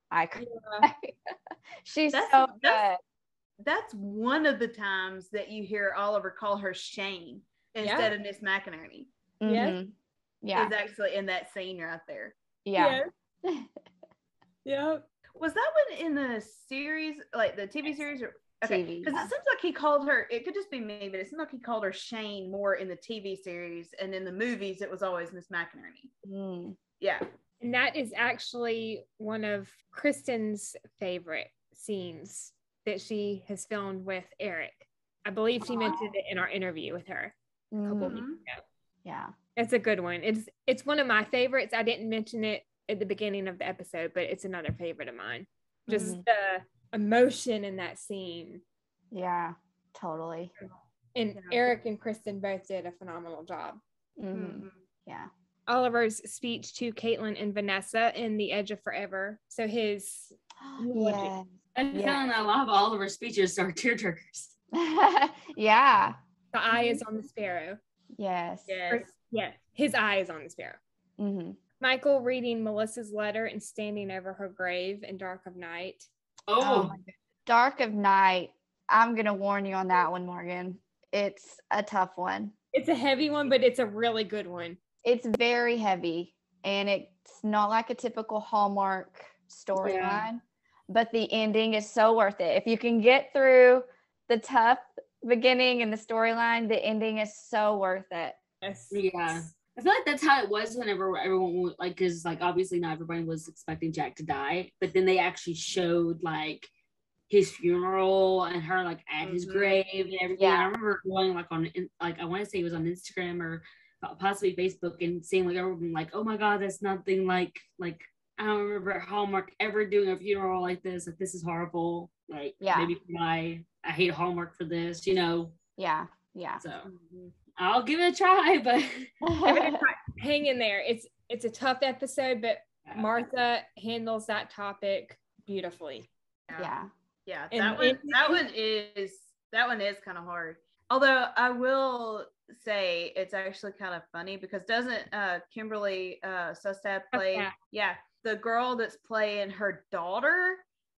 I cry. She's so good. That's one of the times that you hear Oliver call her Shane instead of Miss McInerney. Yes. Yeah. Is actually in that scene right there. Yeah. Yeah. Was that one in the series, like the TV series? Or okay, because it seems like he called her. It could just be me, but it seems like he called her Shane more in the TV series, and in the movies, it was always Miss McInerney. Yeah. And that is actually one of Kristen's favorite scenes that she has filmed with Eric. I believe she mentioned it in our interview with her a couple weeks ago. Yeah. It's a good one. It's one of my favorites. I didn't mention it at the beginning of the episode, but it's another favorite of mine. Just the emotion in that scene. Yeah, totally. And Eric and Kristen both did a phenomenal job. Yeah. Oliver's speech to Caitlin and Vanessa in The Edge of Forever. So his And a lot of Oliver's speeches are tearjerkers. Yeah. The eye is on the sparrow. Yes. His eye is on the sparrow. Michael reading Melissa's letter and standing over her grave in Dark of Night. Oh Dark of Night. I'm gonna warn you on that one, Morgan. It's a tough one. It's a heavy one, but it's a really good one. It's very heavy, and it's not like a typical Hallmark storyline, but the ending is so worth it. If you can get through the tough beginning and the storyline, the ending is so worth it. Yes. Yeah. I feel like that's how it was whenever everyone like, because like obviously not everybody was expecting Jack to die, but then they actually showed like his funeral and her like at his grave and everything. I remember going like on like I want to say it was on Instagram or possibly Facebook and seeing like everyone like, oh my god, that's nothing like I don't remember Hallmark ever doing a funeral like this. Like this is horrible. Like maybe I hate Hallmark for this, you know. Yeah. So I'll give it a try, but hang in there. It's a tough episode, but Martha handles that topic beautifully. Yeah. That one is kind of hard. Although I will say it's actually kind of funny because doesn't Kimberly Sustad play? Yeah, the girl that's playing her daughter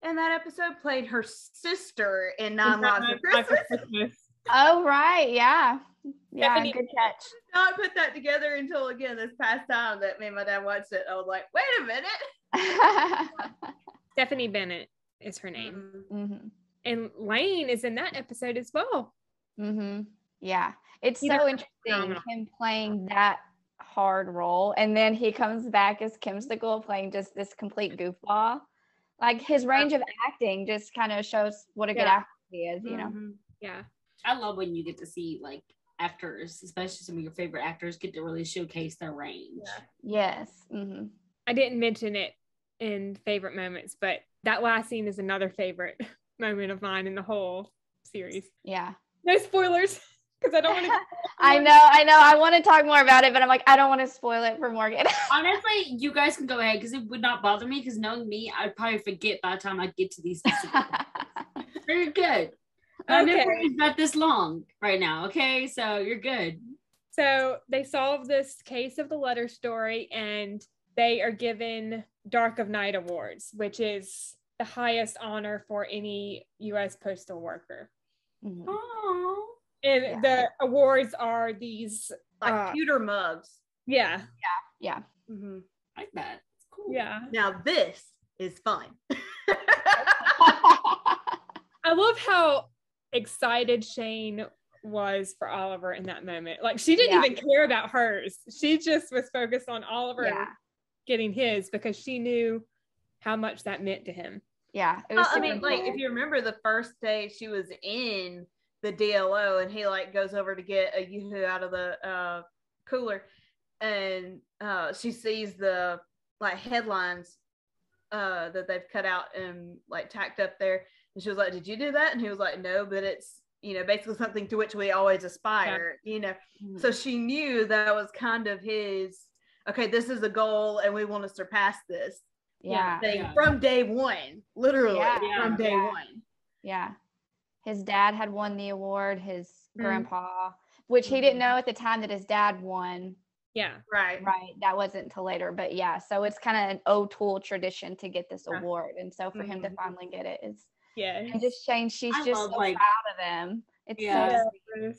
in that episode played her sister in Nine Lives of Christmas. Oh right, yeah. Yeah, Stephanie- good catch. Not put that together until again this past time that me and my dad watched it. I was like, wait a minute. Stephanie Bennett is her name. Mm-hmm. And Lane is in that episode as well. Mm-hmm. Yeah, it's He so does interesting phenomenal. him playing that hard role, and then he comes back as Kimsicle playing just this complete goofball. Like his range of acting just kind of shows what a good Yeah. actor he is, you know. Mhm. Yeah. I love when you get to see like actors, especially some of your favorite actors, get to really showcase their range. Yes. Mm-hmm. I didn't mention it in favorite moments, but that last scene is another favorite moment of mine in the whole series. Yeah. No spoilers, because I don't want to. I know. I want to talk more about it, but I'm like, I don't want to spoil it for Morgan. Honestly, you guys can go ahead because it would not bother me because knowing me, I'd probably forget by the time I get to these specific. Very good. My Okay. memory is not this long right now, okay? So you're good. So they solve this case of the letter story, and they are given Dark of Night awards, which is the highest honor for any U.S. postal worker. Mhm. Oh. And Yeah. the awards are these, Like pewter mugs. yeah, Yeah. Mhm. I like that. It's cool. yeah. Now this is fun. I love how excited Shane was for Oliver in that moment. Like she didn't Yeah. even care about hers. She just was focused on Oliver Yeah. getting his because she knew how much that meant to him. Yeah. It was I super mean, like cool. if you remember the first day she was in the DLO and he like goes over to get a YooHoo out of the cooler, and she sees the like headlines that they've cut out and like tacked up there, and she was like, "Did you do that?" And he was like, "No, but it's basically something to which we always aspire." Mhm. So she knew that was kind of his. Okay, this is a goal, and we want to surpass this Yeah. thing Yeah. from day one, literally Yeah. from day Yeah. one. Yeah. His dad had won the award, his Mhm. grandpa, which he didn't know at the time that his dad won. Yeah. Right. Right. That wasn't until later. But yeah, so it's kind of an O'Toole tradition to get this Yeah. award. And so for him to Mhm. finally get it is Yeah. and just Shane, she's I just love, so like- proud of him. It's Yeah. so sweet.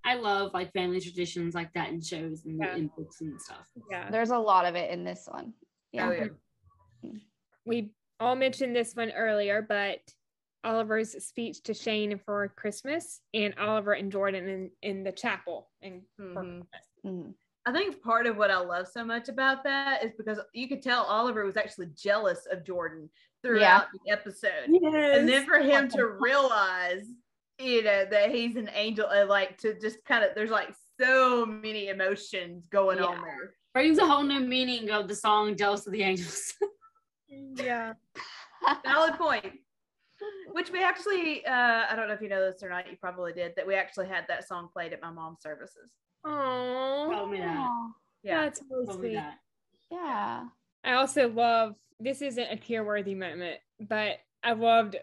I love like family traditions like that in shows and Yeah. in books and stuff. Yeah. There's a lot of it in this one. Yeah. Oh yeah. We all mentioned this one earlier, but Oliver's speech to Shane for Christmas and Oliver and Jordan in the chapel and for Mhm. Christmas. Mhm. I think part of what I love so much about that is because you could tell Oliver was actually jealous of Jordan throughout the episode. Yes. And then for him to realize, that he's an angel, and like to just kind of, there's like so many emotions going on there. Brings a whole new meaning of the song Jealous of the Angels. Yeah. Valid point. Which we actually, I don't know if you know this or not, you probably did, that we actually had that song played at my mom's services. Oh, Tell me that. Aw, Yeah. that's really Tell me sweet. that. yeah. I also love, this isn't a tear-worthy moment, but I loved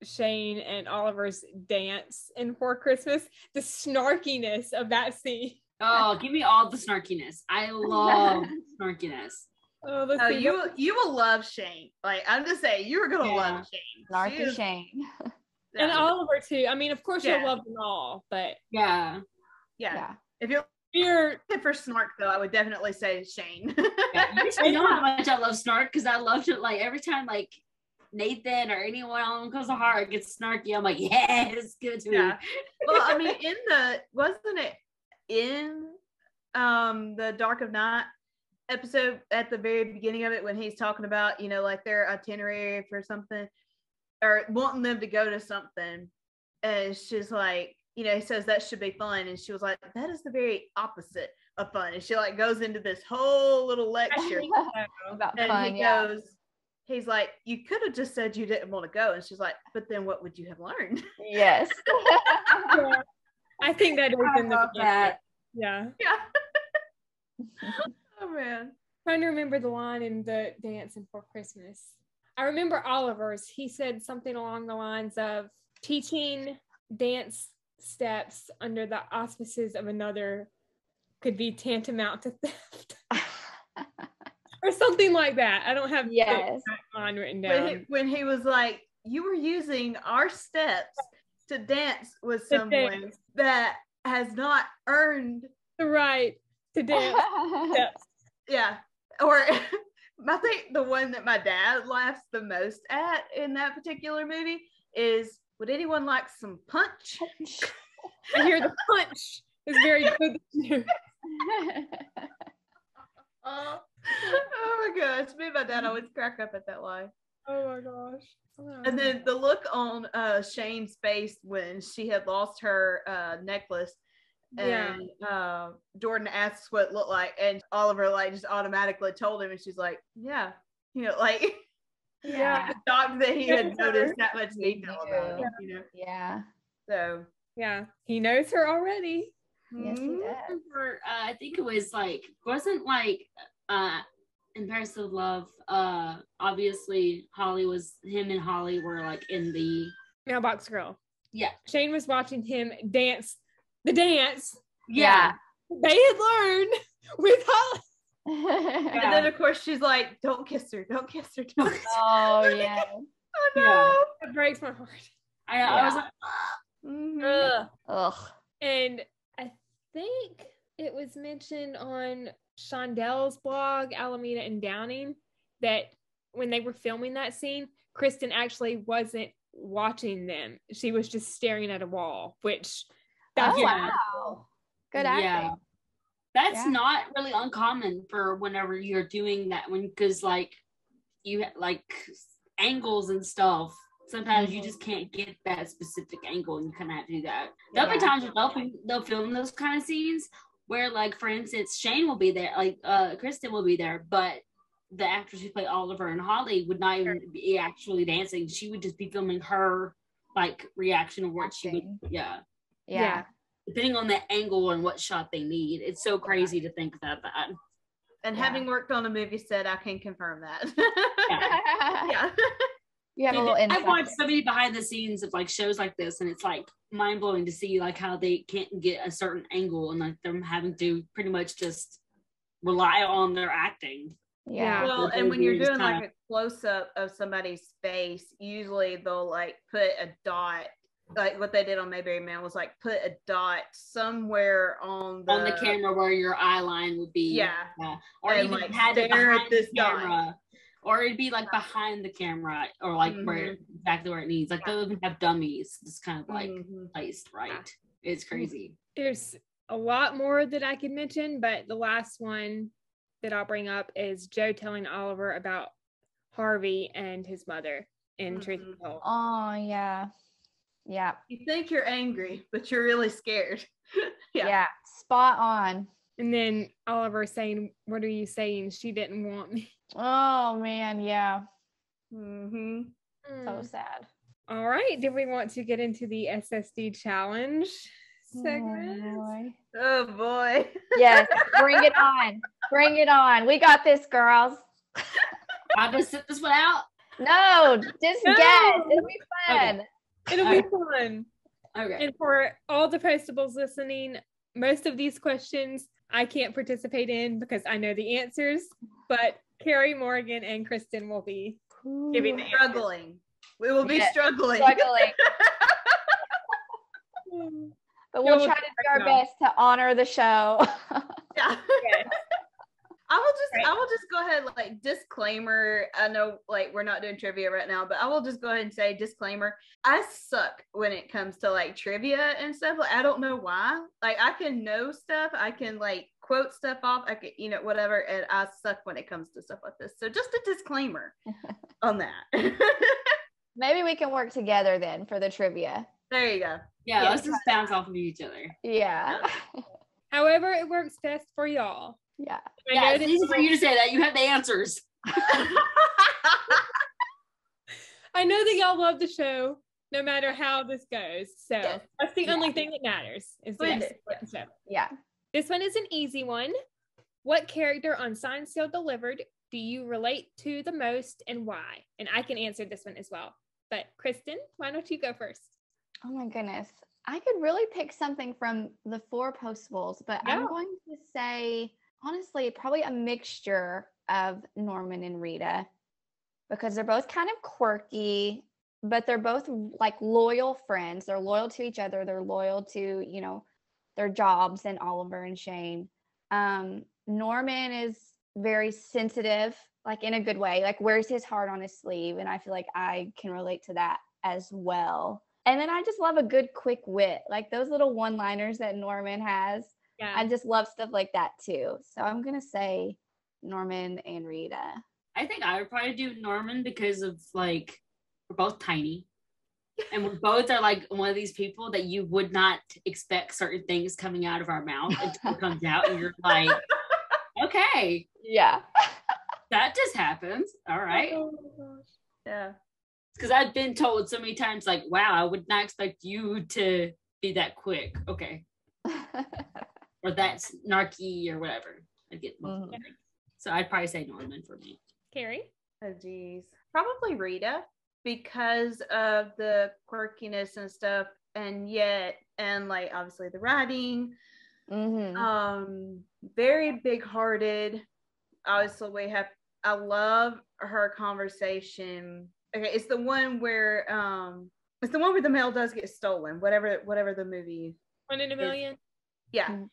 Shane and Oliver's dance in For Christmas. The snarkiness of that scene. Oh, give me all the snarkiness. I love snarkiness. Oh, the Oh, scene. you will love Shane. Like, I'm just saying, you are gonna Yeah. love Shane. She Snarky is- Shane. And Oliver too. I mean, of course you'll Yeah. love them all, but Yeah. yeah. Yeah. If you're you're looking for snark, though, I would definitely say Shane. Yeah. You should know how much I love snark because I loved it. Like every time, like Nathan or anyone on them Goes to Heart gets snarky, I'm like, yes, give it to me. Yeah. Well, I mean, wasn't it in the Dark of Night episode at the very beginning of it when he's talking about, like their itinerary for something or wanting them to go to something, and she's like, he says that should be fun, and she was like, that is the very opposite of fun, and she like goes into this whole little lecture, About and fun, he yeah. goes, he's like, you could have just said you didn't want to go, and she's like, but then what would you have learned? Yes. Yeah. I think that is I in the love that. Yeah. Yeah. Oh man. Trying to remember the line in the Dancing for Christmas. I remember Oliver's. He said something along the lines of teaching dance steps under the auspices of another could be tantamount to theft. Or something like that. I don't have Yes. the line written When down. when he was like, you were using our steps to dance with To someone dance. that has not earned the right to dance. Yeah. Or I think the one that my dad laughs the most at in that particular movie is, would anyone like some punch? I hear the punch is very good. Oh my gosh. Me and my dad always crack up at that line. Oh my gosh. And then the look on Shane's face when she had lost her necklace, and Jordan asks what it looked like, and Oliver like just automatically told him, and she's like, yeah, you know, like shocked that he had noticed that much detail about it, you know. Yeah. So he knows her already. Yes, he does. I think it was like, wasn't like in Paris of Love, obviously him and Holly were like in the Mailbox Grille. Yeah. Shane was watching him dance the dance. Yeah. They had learned with Holly. And then of course she's like, don't kiss her, don't kiss her, don't kiss her. Oh yeah. Oh no. It breaks my heart. I was like, Ugh. And I think it was mentioned on Shondel's blog, Alameda and Downing, that when they were filming that scene, Kristen actually wasn't watching them. She was just staring at a wall, which that's wow. Good acting. Yeah. That's not really uncommon for whenever you're doing that one, because like you like angles and stuff. Sometimes you just can't get that specific angle, and you kind of have to do that. There'll be times where they'll film those kind of scenes where, like, for instance, Shane will be there, like Kristen will be there, but the actress who played Oliver and Holly would not even be actually dancing. She would just be filming her like reaction of what she would. Yeah. Depending on the angle and what shot they need. It's so crazy to think about that. And having worked on a movie set, I can confirm that. Yeah. You have a little insight. I've watched so many behind the scenes of like shows like this, and it's like mind blowing to see like how they can't get a certain angle, and like them having to pretty much just rely on their acting. Yeah. Well, and when you're doing like a close up of somebody's face, usually they'll like put a dot, like what they did on Mayberry Man was like put a dot somewhere on the camera where your eye line would be. Or and even like had it behind this the camera. Or it'd be like behind the camera, or like where exactly where it needs. Like they'll even have dummies just kind of like placed right. It's crazy. There's a lot more that I could mention, but the last one that I'll bring up is Joe telling Oliver about Harvey and his mother in Truth Be Told. Oh yeah. Yeah. You think you're angry, but you're really scared. Yeah. Spot on. And then Oliver saying, "What are you saying? She didn't want me." Oh man, yeah. So sad. All right. Did we want to get into the SSD challenge segment? Oh boy. Yes, bring it on. Bring it on. We got this, girls. I'll just sit this one out. No, just guess. It'll be fun. Okay. It'll be fun. Okay. And for all the postables listening, most of these questions I can't participate in because I know the answers, but Kerri Morgan and Kristen will be giving the struggling. We will be struggling. But we'll try to do our best to honor the show. I will just go ahead, like, disclaimer. I know, like, we're not doing trivia right now, but I will just go ahead and say disclaimer. I suck when it comes to like trivia and stuff. Like, I don't know why. Like, I can know stuff, I can like quote stuff off, I can, you know, whatever, and I suck when it comes to stuff like this. So just a disclaimer on that. Maybe we can work together then for the trivia. There you go. Yeah, let's just bounce off of each other. Yeah. However it works best for y'all. Yeah. It's easy for you to say that. You have the answers. I know that y'all love the show, no matter how this goes. So that's the only thing that matters. Is the show. Yeah. This one is an easy one. What character on Signed, Sealed, Delivered do you relate to the most, and why? And I can answer this one as well. But Kristen, why don't you go first? Oh my goodness. I could really pick something from the 4 postables, but I'm going to say, honestly, probably a mixture of Norman and Rita, because they're both kind of quirky, but they're both like loyal friends. They're loyal to each other. They're loyal to, you know, their jobs and Oliver and Shane. Norman is very sensitive, like in a good way, like wears his heart on his sleeve. And I feel like I can relate to that as well. And then I just love a good quick wit, like those little one-liners that Norman has. Yeah. I just love stuff like that too. So I'm going to say Norman and Rita. I think I would probably do Norman because of like, we're both tiny. And we both are like one of these people that you would not expect certain things coming out of our mouth until it comes out and you're like, okay. Yeah. That just happens. All right. Oh my gosh. Yeah. Because I've been told so many times, like, wow, I would not expect you to be that quick. Okay. Or that snarky or whatever. I get Mhm. So I'd probably say Norman for me. Kerri? Oh, geez. Probably Rita because of the quirkiness and stuff. And like, obviously the writing. Mm-hmm. Very big-hearted. Obviously, I love her conversation. Okay, it's the one where the mail does get stolen, whatever the movie. 1 in a million? Yeah. Mm-hmm.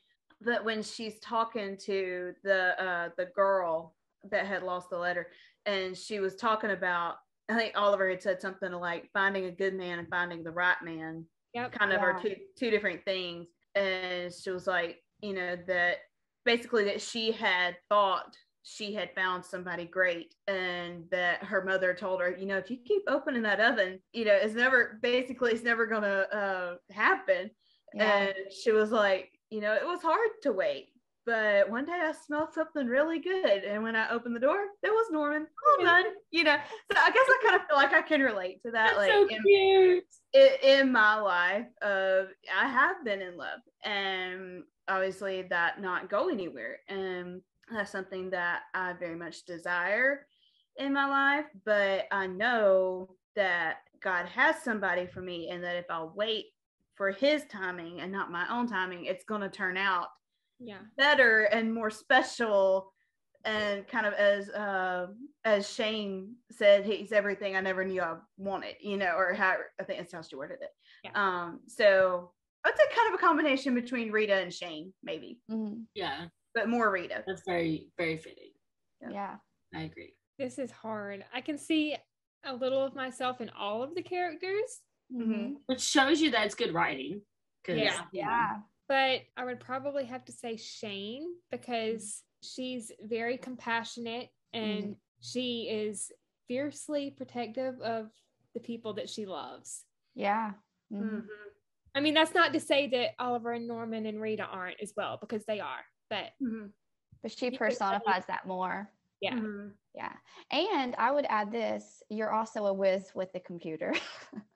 But when she's talking to the girl that had lost the letter, and she was talking about, I think Oliver had said something like finding a good man and finding the right man. Yep. Kind of are two different things. And she was like, that basically that she had thought she had found somebody great, and that her mother told her, if you keep opening that oven, it's never gonna happen. Yeah. And she was like, it was hard to wait, but one day I smelled something really good, and when I opened the door, there was Norman. Hold on, so I guess I kind of feel like I can relate to that. That's like so cute. in my life, I have been in love, and obviously that not go anywhere, and that's something that I very much desire in my life. But I know that God has somebody for me, and that if I wait for his timing and not my own timing, it's going to turn out better and more special. And kind of as Shane said, he's everything I never knew I wanted, or how I think that's how she worded it. Yeah. So I'd say kind of a combination between Rita and Shane, maybe. Mm-hmm. Yeah. But more Rita. That's very, very fitting. Yeah. I agree. This is hard. I can see a little of myself in all of the characters. Mm-hmm. Which shows you that it's good writing. Yeah. But I would probably have to say Shane, because she's very compassionate and she is fiercely protective of the people that she loves. Yeah. Mm-hmm. I mean, that's not to say that Oliver and Norman and Rita aren't as well, because they are. But she personifies that more. Yeah. Mm-hmm. Yeah. And I would add this, you're also a whiz with the computer.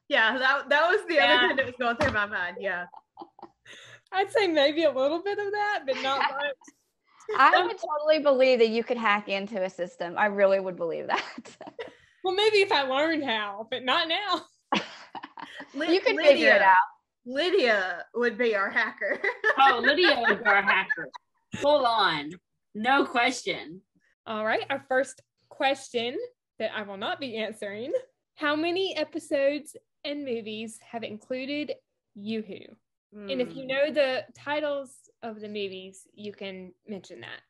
Yeah, that was the other thing that was going through my mind. Yeah. I'd say maybe a little bit of that, but not much. I would totally believe that you could hack into a system. I really would believe that. Well, maybe if I learned how, but not now. You could figure it out. Lydia would be our hacker. Oh, Lydia would be our hacker. Full on. No question. All right. Our first question that I will not be answering. How many episodes and movies have included YooHoo? And if you know the titles of the movies, you can mention that.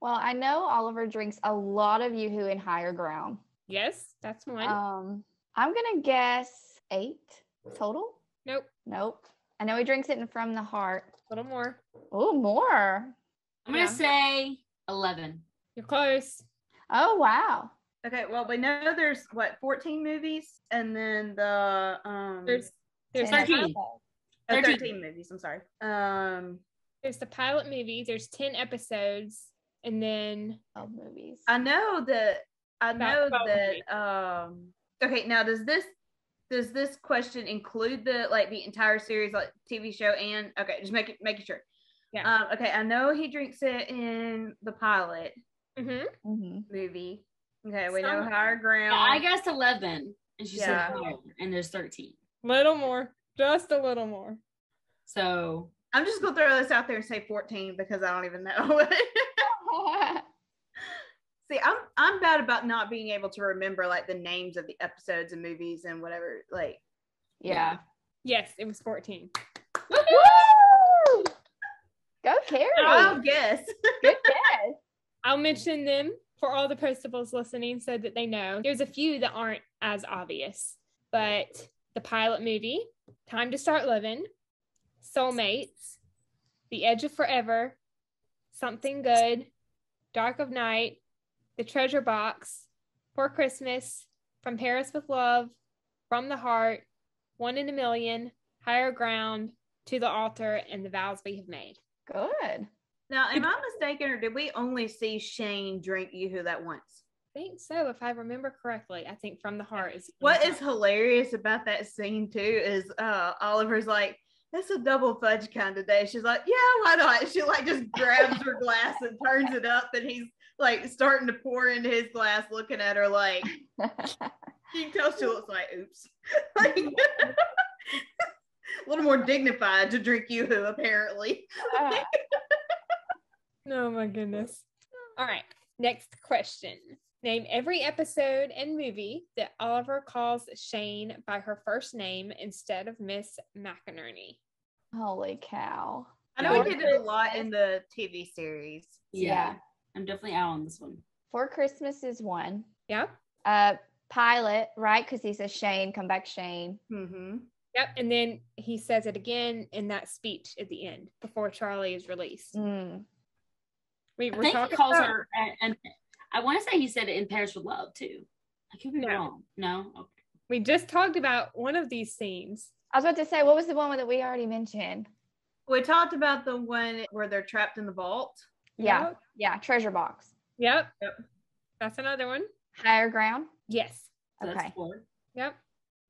Well, I know Oliver drinks a lot of YooHoo in Higher Ground. Yes, that's one. I'm going to guess 8 total. Nope. I know he drinks it in From the Heart. A little more. Oh, more. I'm going to say 11. You're close. Oh, wow. Okay, well, we know there's 14 movies, and then the There's 13. 13 movies. I'm sorry. There's the pilot movie. There's 10 episodes, and then 12 movies. I know that. movies. Okay, now does this question include the entire series, like TV show, and okay, just making sure. Yeah. Okay, I know he drinks it in the pilot Mm-hmm. movie. Okay, we know Higher Ground. Yeah, I guessed 11, and she Yeah. said 12, and there's 13. Little more. Just a little more. So I'm just gonna throw this out there and say 14 because I don't even know. See, I'm bad about not being able to remember like the names of the episodes and movies and whatever. Like, Yeah. Yes, it was 14. Woo! Kerri. I'll guess. Good guess. I'll mention them for all the postables listening so that they know. There's a few that aren't as obvious, but the pilot movie, Time to Start Living, Soulmates, The Edge of Forever, Something Good, Dark of Night, The Treasure Box, For Christmas, From Paris with Love, From the Heart, One in a Million, Higher Ground, To the Altar, and The Vows We Have Made. Good. Now, am I mistaken, or did we only see Shane drink YooHoo that once? I think so, if I remember correctly. I think From the Heart is What is hilarious about that scene too is Oliver's like, "That's a double fudge kind of day." She's like, "Yeah, why not?" She like just grabs her glass and turns it up, and he's like starting to pour into his glass, looking at her like, you can tell she looks like, oops. Like, a little more dignified to drink YooHoo, apparently. Oh my goodness. All right. Next question. Name every episode and movie that Oliver calls Shane by her first name instead of Miss McInerney. Holy cow. I know we did it a lot in the TV series. Yeah. I'm definitely out on this one. For Christmas is one. Yep. Pilot, right? Because he says Shane, come back Shane. Mm-hmm. Yep. And then he says it again in that speech at the end before Charlie is released. Mm. We I were think he talking calls about her, and I want to say he said it in Paris with Love too. I could be No. wrong. No? Okay. We just talked about one of these scenes. I was about to say, what was the one that we already mentioned? We talked about the one where they're trapped in the vault. Yeah. Yep. Yeah. Treasure box. Yep. That's another one. Higher ground. Yes. So Okay. that's 4. Yep.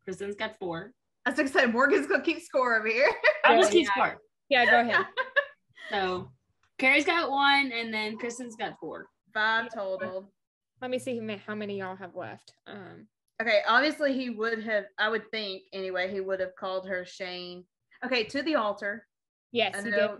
Kristen's got 4. I was going to say, Morgan's going to keep score over here. I'll just keep Yeah. score. Yeah, go ahead. So Kerri's got 1, and then Kristen's got 4. 5 total. Let me see how many y'all have left. Okay, obviously he would have, I would think anyway, he would have called her Shane. Okay, To the Altar. Yes, I he know.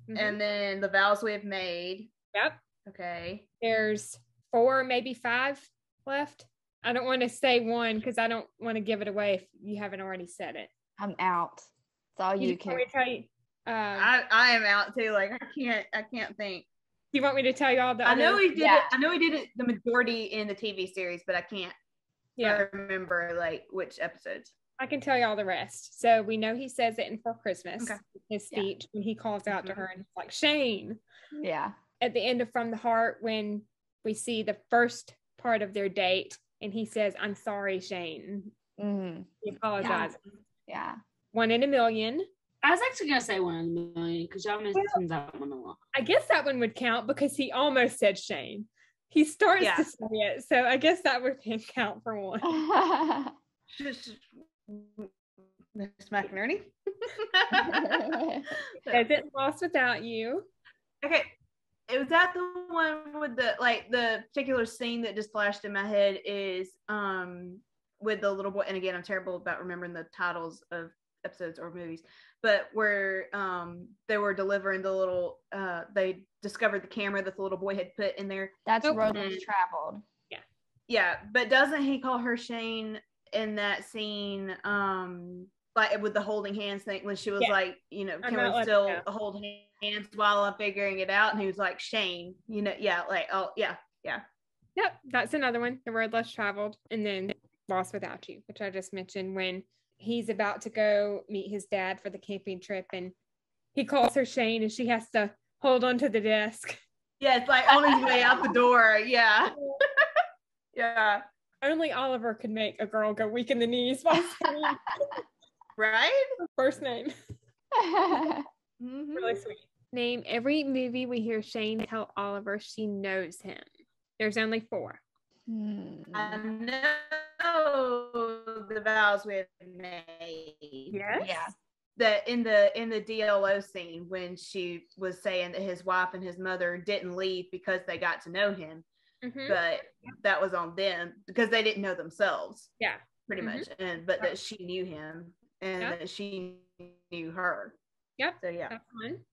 did. Mhm. And then The Vows We Have Made. Yep. Okay. There's 4, maybe 5 left. I don't want to say 1 because I don't want to give it away if you haven't already said it. I'm out. It's all you, want me Kerri. to tell you? I am out too. Like I can't think. Do you want me to tell you all the I know other- he did Yeah. it. I know he did it the majority in the TV series, but I can't Yeah, remember like which episodes. I can tell you all the rest. So we know he says it in For Christmas, Okay. his Yeah. speech, when he calls out to Mhm. her and it's like, Shane. Yeah. At the end of From the Heart, when we see the first part of their date and he says, I'm sorry, Shane. Mm-hmm. He apologizes. Yeah. 1 in a Million. I was actually going to say 1 in a million because y'all mentioned that one a lot. I guess that one would count because he almost said Shane. He starts Yeah. to say it. So I guess that would count for 1. Just Miss McInerney. Isn't Lost Without You. Okay. Was that the one with the particular scene that just flashed in my head is with the little boy, and again I'm terrible about remembering the titles of episodes or movies, but where they were delivering the little they discovered the camera that the little boy had put in there. That's Nope. Road Less Traveled. Yeah, but doesn't he call her Shane in that scene like with the holding hands thing when she was Yeah. like, you know, I'm can not we letting still go. hold hands while I'm figuring it out? And he was like, Shane, you know, yeah, like, oh yeah. Yep, that's another one. The Road Less Traveled. And then Lost Without You, which I just mentioned when he's about to go meet his dad for the camping trip and he calls her Shane and she has to hold onto the desk. Yeah, it's like on his way out the door. Yeah. Yeah. Only Oliver could make a girl go weak in the knees by saying Right? her first name. Mhm. Really sweet. Name every movie we hear Shane tell Oliver she knows him. There's only 4. I know The Vows We Have Made. Yes. Yeah. That in the DLO scene when she was saying that his wife and his mother didn't leave because they got to know him, Mhm. but that was on them because they didn't know themselves. Yeah. Pretty Mhm. much, but that she knew him and Yep. that she knew her. Yep. So yeah. That's one.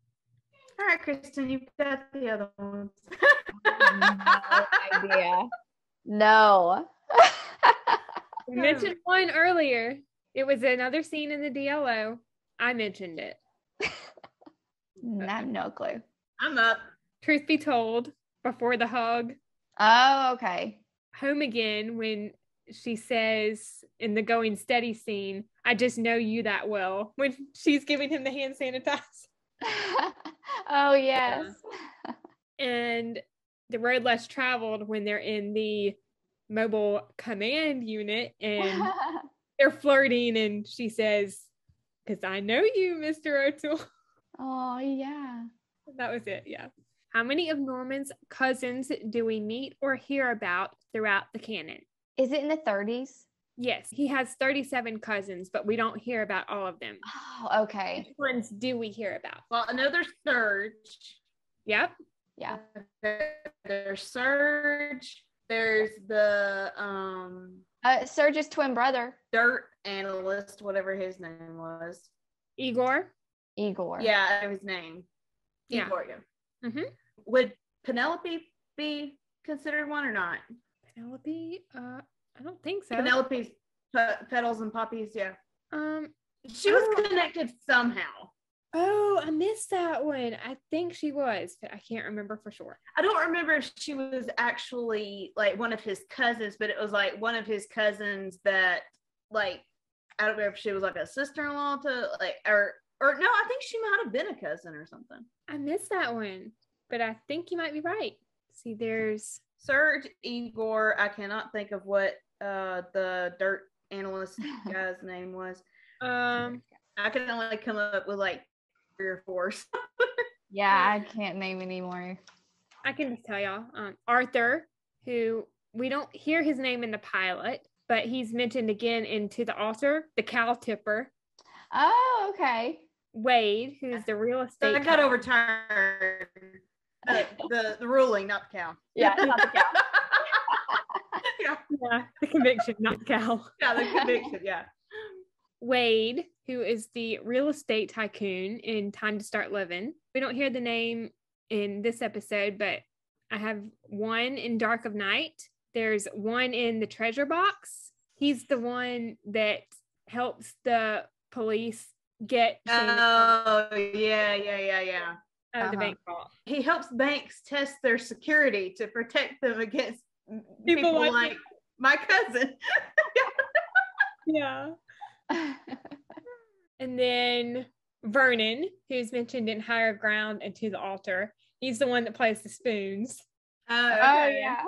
All right, Kristen, you've got the other ones. No idea. No. We mentioned one earlier. It was another scene in the DLO. I mentioned it. I have no clue. I'm up. Truth Be Told, Before the Hug. Oh, okay. Home Again, when she says in the Going Steady scene, I just know you that well, when she's giving him the hand sanitizer. Oh, yes. And The Road Less Traveled, when they're in the mobile command unit and they're flirting and she says, because I know you, Mr. O'Toole. Oh, yeah. That was it, yeah. How many of Norman's cousins do we meet or hear about throughout the canon? Is it in the 30s? Yes, he has 37 cousins, but we don't hear about all of them. Oh, okay. Which ones do we hear about? Well, I know there's Surge. Yep. Yeah. There's Surge. There's the Serge's twin brother. dirt analyst, whatever his name was. Igor. Igor. Yeah, I know his name. Yeah. Igor, yeah. Mm-hmm. Would Penelope be considered one or not? Penelope? I don't think so. Penelope's petals and poppies, yeah. She I was don't- connected somehow. Oh, I missed that one. I think she was, but I can't remember for sure. I don't remember if she was actually like one of his cousins, but it was like one of his cousins that, like, I don't know if she was like a sister-in-law to, like, or no, I think she might have been a cousin or something. I missed that one, but I think you might be right. See, there's Serge, Igor, I cannot think of what the dirt analyst guy's name was. I can only come up with like 3 or 4. Yeah, I can't name anymore. I can just tell y'all. Arthur, who we don't hear his name in the pilot, but he's mentioned again in To the Altar, the cow tipper. Oh, okay. Wade, who's the real estate. I got overturned. The ruling, not the cow. Yeah, not the cow. Yeah, the conviction, not the cow. Yeah, the conviction, yeah. Wade, who is the real estate tycoon in Time to Start Living. We don't hear the name in this episode, but I have one in Dark of Night. There's one in the treasure box. He's the one that helps the police get Oh, yeah. out of the bank vault. He helps banks test their security to protect them against People people like like my cousin. Yeah. And then Vernon, who's mentioned in Higher Ground and To the Altar. He's the one that plays the spoons. Oh, Oh, yeah.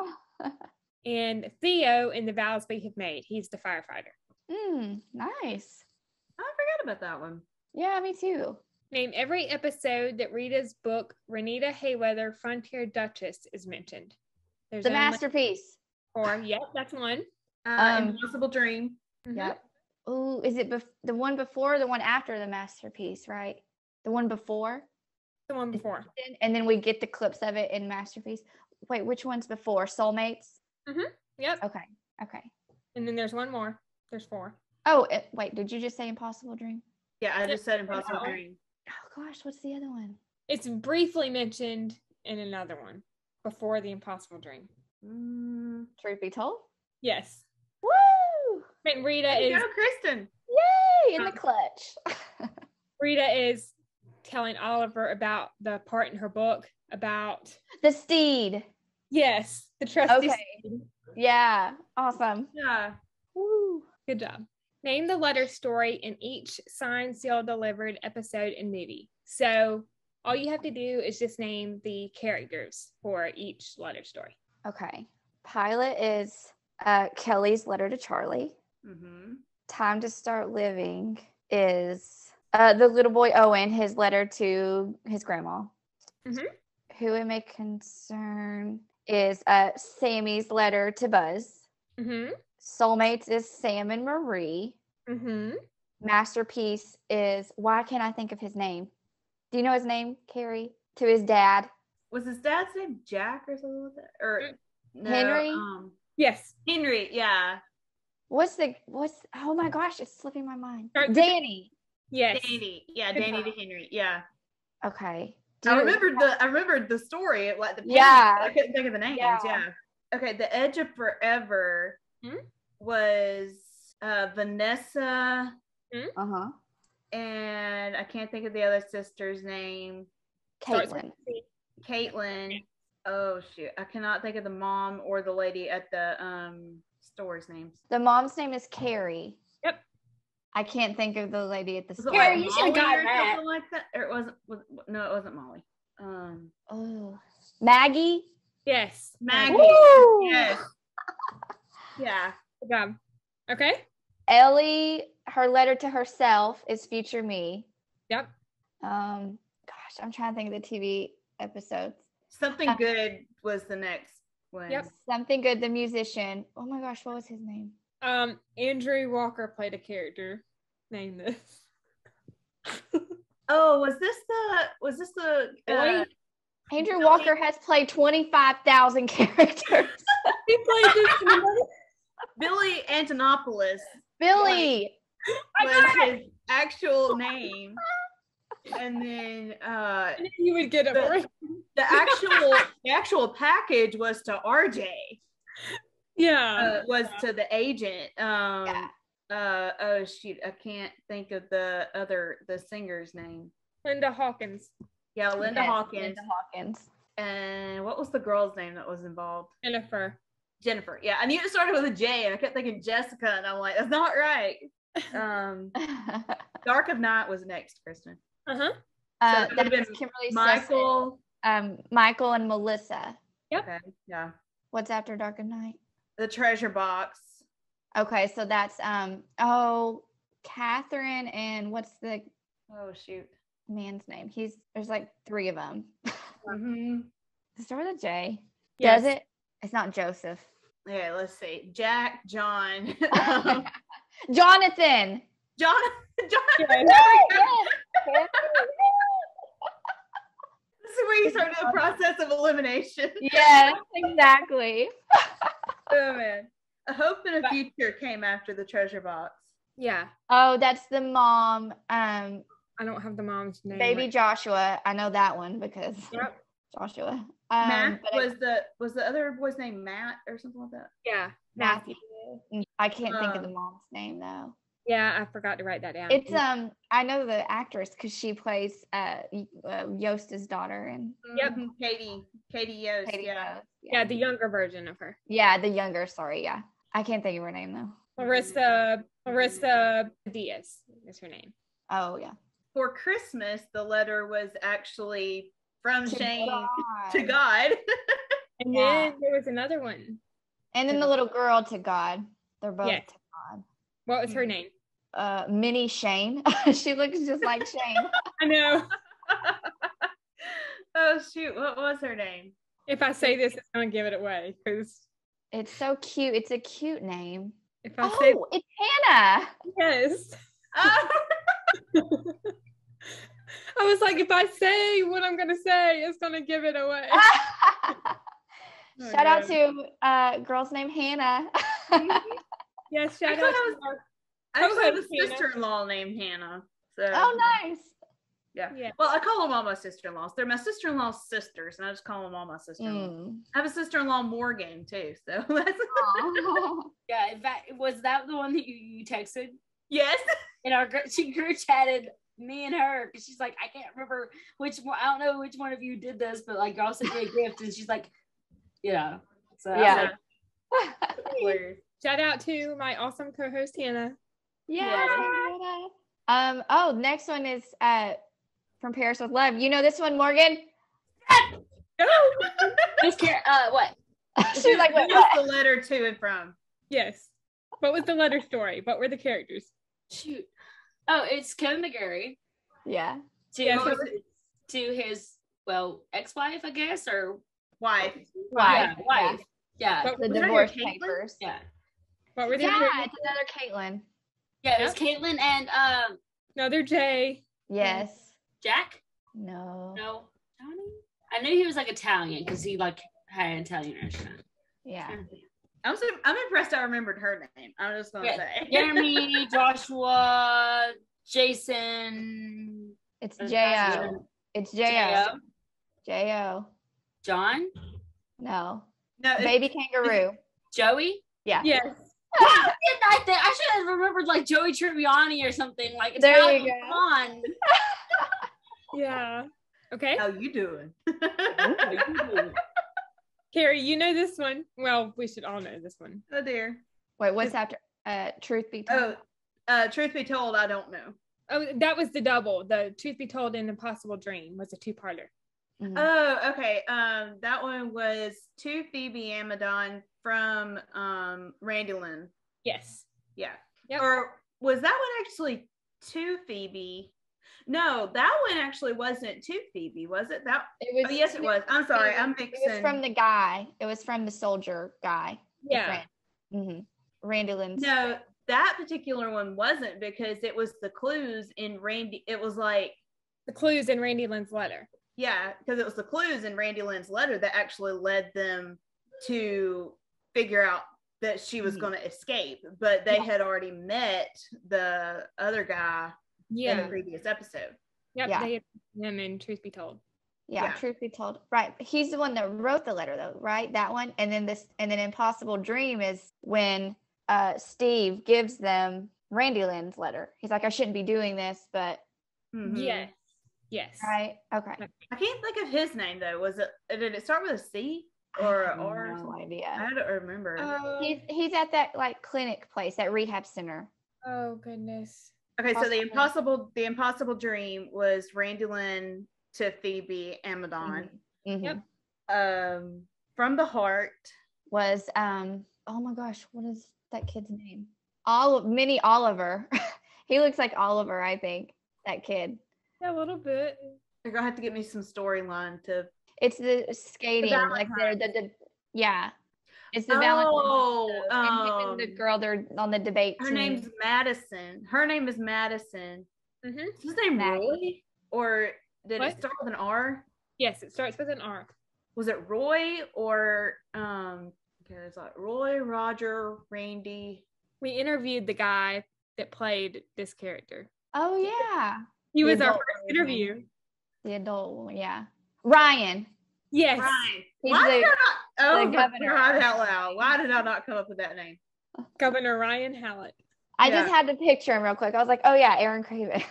And Theo in The Vows We Have Made. He's the firefighter. Nice. I forgot about that one. Yeah, me too. Name every episode that Rita's book, Renita Hayweather, Frontier Duchess, is mentioned. There's The only Masterpiece. 4. Yep, that's one. Impossible Dream. Mhm. Yep. Oh, is it the one before or the one after The Masterpiece, right? The one before? The one before. And then we get the clips of it in Masterpiece. Wait, which one's before? Soulmates? Yep. Okay. And then there's one more. There's 4. Oh, wait, did you just say Impossible Dream? Yeah, I just said Impossible Yeah. Dream. Oh, gosh, what's the other one? It's briefly mentioned in another one before The Impossible Dream. Truth Be Told? Yes. Woo! And Rita There you is go, Kristen. Yay! In the clutch. Rita is telling Oliver about the part in her book about The Steed. yes, the trusty Okay. steed. Yeah, awesome. Yeah. Woo. Good job. Name the letter story in each signed, sealed, delivered episode and movie. So all you have to do is just name the characters for each letter story. Okay. Pilot is Kelly's letter to Charlie. Time to Start Living is the little boy Owen, his letter to his grandma. Who It May Concern is Sammy's letter to Buzz. Soulmates is Sam and Marie. Masterpiece is, why can't I think of his name? Do you know his name, Kerri? To his dad. Was his dad's name Jack or something like that? Or no, Henry? Yes. Henry, yeah. Oh my gosh, it's slipping my mind. Start- Danny. Yes. Danny. Yeah, Good Danny job. to Henry. Yeah. Okay. I remembered the story, like the Yeah. I couldn't think of the names. Yeah. Yeah. Okay, The Edge of Forever was Vanessa, Uh-huh. and I can't think of the other sister's name. Caitlin. Caitlin. Oh shoot, I cannot think of the mom or the lady at the store's names. The mom's name is Kerri. Yep. I can't think of the lady at the Was it store. like Carrie, you should've Molly gotten or that. something like that? Or it wasn't. No, it wasn't Molly. Oh, Maggie. Yes. Maggie. Woo! Yes. Yeah. Good job. Okay. Ellie. Her letter to herself is Future Me. Yep. Gosh, I'm trying to think of the TV episodes. Something good was the next one. Yep. Something Good, the musician. Oh my gosh, what was his name? Andrew Walker played a character named this. Oh, was this the Andrew Walker has played 25,000 characters. He played this. Billy Antonopoulos Billy. was his actual name. And then You would get it right. the actual package was to RJ. Yeah. Was to the agent. Oh shoot, I can't think of the singer's name. Linda Hawkins. Yeah, Linda Yes, Hawkins. Linda Hawkins. And what was the girl's name that was involved? Jennifer. Yeah, I knew it started with a J, and I kept thinking Jessica, and I'm like, that's not right. Dark of Night was next, Kristen. Uh-huh. So it would've That's been Kimberly Michael. Sisson, Michael and Melissa. Yep. Okay, yeah. What's after Dark of Night? The Treasure Box. Okay, so that's Catherine and what's the Oh shoot. man's name? There's like 3 of them. Mm-hmm. Does it start with a J? Yes. Does it? It's not Joseph. Yeah, let's see. Jack, John. Jonathan. John. Yes. This is where you start the process of elimination. Yes, exactly. Oh man. A Hope in a Future came after the Treasure Box. Yeah. Oh, that's the mom. I don't have the mom's name. Baby right. Joshua. I know that one because Yep. Joshua. Matt but was the other boy's name Matt or something like that? Yeah. Matthew. I can't think of the mom's name though. Yeah, I forgot to write that down. It's I know the actress because she plays Yost's daughter and Yep. Mhm. Katie Yost. Katie Yeah. Rose. Yeah, the younger version of her. Yeah, the younger. Sorry, yeah. I can't think of her name though. Marissa Diaz is her name. Oh yeah. For Christmas, the letter was actually from Shane God. to God. And Yeah. then there was another one. And then the little girl to God. They're both Yes. to God. What was her name? Minnie Shane. She looks just like Shane. I know. Oh shoot, what was her name? If I say this, it's gonna give it away. Because It's so cute. It's a cute name. if I say Oh, it's Hannah. yes, Oh, I was like, if I say what I'm gonna say, it's gonna give it away. Shout out to girl's named Hannah. Yes, shout Actually, out. I actually have a ahead, Hannah. sister-in-law named Hannah. So Oh, nice. yeah. Yeah. Well, I call them all my sister-in-laws. They're my sister-in-law's sisters, and I just call them all my sister-in-laws. Mm. I have a sister-in-law Morgan too. So that's Aw. Yeah, in fact, was that the one that you texted? yes. In our she group chatted me and her because she's like, I can't remember which one. I don't know which one of you did this, but like y'all sent me a gift, and she's like, you know, so Yeah. Shout out to my awesome co-host Hannah. Yeah. Oh, next one is From Paris with Love. You know this one, Morgan? Miss what? She's like, what? What's the letter to and from? Yes. What was the letter story? What were the characters? Shoot. Oh, it's Kevin McGarry Yeah. to Yeah, to his ex-wife, I guess, or Wife. Wife. Yeah, wife. Yeah. What, The Was that divorce your Caitlin? papers. Yeah. what were the Yeah, characters? it's another Caitlin. Yeah, it was Caitlin and Another Jay. Yes. Jack? No. No. Johnny? I knew he was like Italian because he like had an Italian restaurant. Yeah. I'm impressed I remembered her name. I'm just gonna say. Jeremy, Joshua, Jason. It's J.O. It's J.O. J.O. John? No. No, it's- Baby kangaroo. Joey? Yeah. Yes. I should have remembered like Joey Tribbiani or something. Like it's There not, you go. come on. Yeah. Okay. How you doing? Kerri, you know this one. Well, we should all know this one. Oh dear. Wait, what's after? Truth be told. Truth be told, I don't know. Oh, that was the double. The Truth Be Told and Impossible Dream was a two-parter. Mhm. Oh, okay. That one was to Phoebe Amidon from Randyland. Yes. Yeah. Yep. Or was that one actually to Phoebe? No, that one actually wasn't to Phoebe, was it? It was yes, it was. I'm sorry, I'm It mixing. was from the guy. It was from the soldier guy. Yeah. Randy Lynn's. No, that particular one wasn't, because it was the clues in Randy. It was like The clues in Randy Lynn's letter. yeah, because it was the clues in Randy Lynn's letter that actually led them to figure out that she was going to escape, but they had already met the other guy in the previous episode. Yep. Yeah. They had him in Truth Be Told. Yeah, truth be told. Right. He's the one that wrote the letter though, right? That one. And then Impossible Dream is when Steve gives them Randy Lynn's letter. He's like, I shouldn't be doing this, but Yes. Yes. right. Okay. I can't think of his name though. Did it start with a C or I an have R? or no something? idea. I don't remember. He's at that like clinic place, that rehab center. Oh goodness. Okay, so the impossible dream was Randy Lynn to Phoebe Amidon. Yep. From the Heart Was oh my gosh, what is that kid's name? Mini Oliver. He looks like Oliver, I think. That kid. A little bit. You're gonna have to get me some storyline to. It's the skating, like they're the yeah. It's the Valentine's episode. And him and the girl, they're on the debate Her team. name's Madison. Her name is Madison. Mm-hmm. Is his name Roy? Or did What? it start with an R? Yes, it starts with an R. Was it Roy or okay, there's like Roy, Roger, Randy. We interviewed the guy that played this character. Oh yeah. He The was our adult first version. interview. The adult one, yeah. Ryan. Yes. Right. He's Why did the I not? Oh, the my governor. God, out loud. Why did I not come up with that name? Governor Ryan Hallett. I just had to picture him real quick. I was like, oh yeah, Aaron Craven.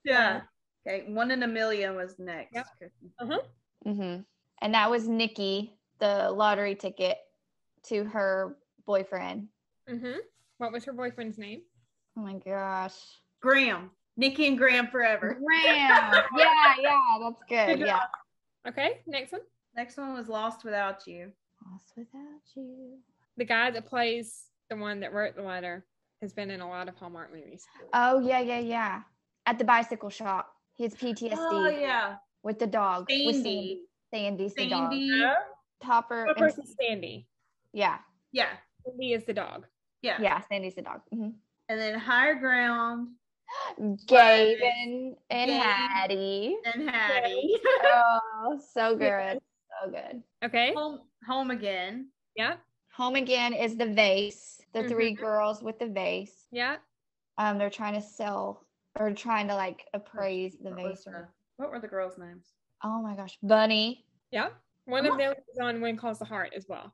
Yeah. Okay. 1 in a Million was next. Yep. And that was Nikki, the lottery ticket to her boyfriend. What was her boyfriend's name? Oh my gosh. Graham. Nikki and Graham forever. Graham. yeah, that's good. Good Yeah. job. Okay, next one. Next one was Lost Without You. Lost without you. The guy that plays the one that wrote the letter has been in a lot of Hallmark movies. Oh yeah. At the bicycle shop. He has PTSD. Oh, yeah. With the dog. With Sandy. Sandy's the dog. Sandy. Topper. What and- person's Sandy? Yeah. Yeah. Sandy is the dog. Yeah. Yeah, Sandy's the dog. And then Higher Ground Gabe and Gabe. Hattie. and Hattie. Oh, so good. So good. Okay. Home Again. Yeah. Home Again is the vase. The three girls with the vase. Yeah. They're trying to sell or trying to like appraise the vase. What were the girls' names? Oh my gosh, Bunny. Yeah. One of them was on When Calls the Heart as well.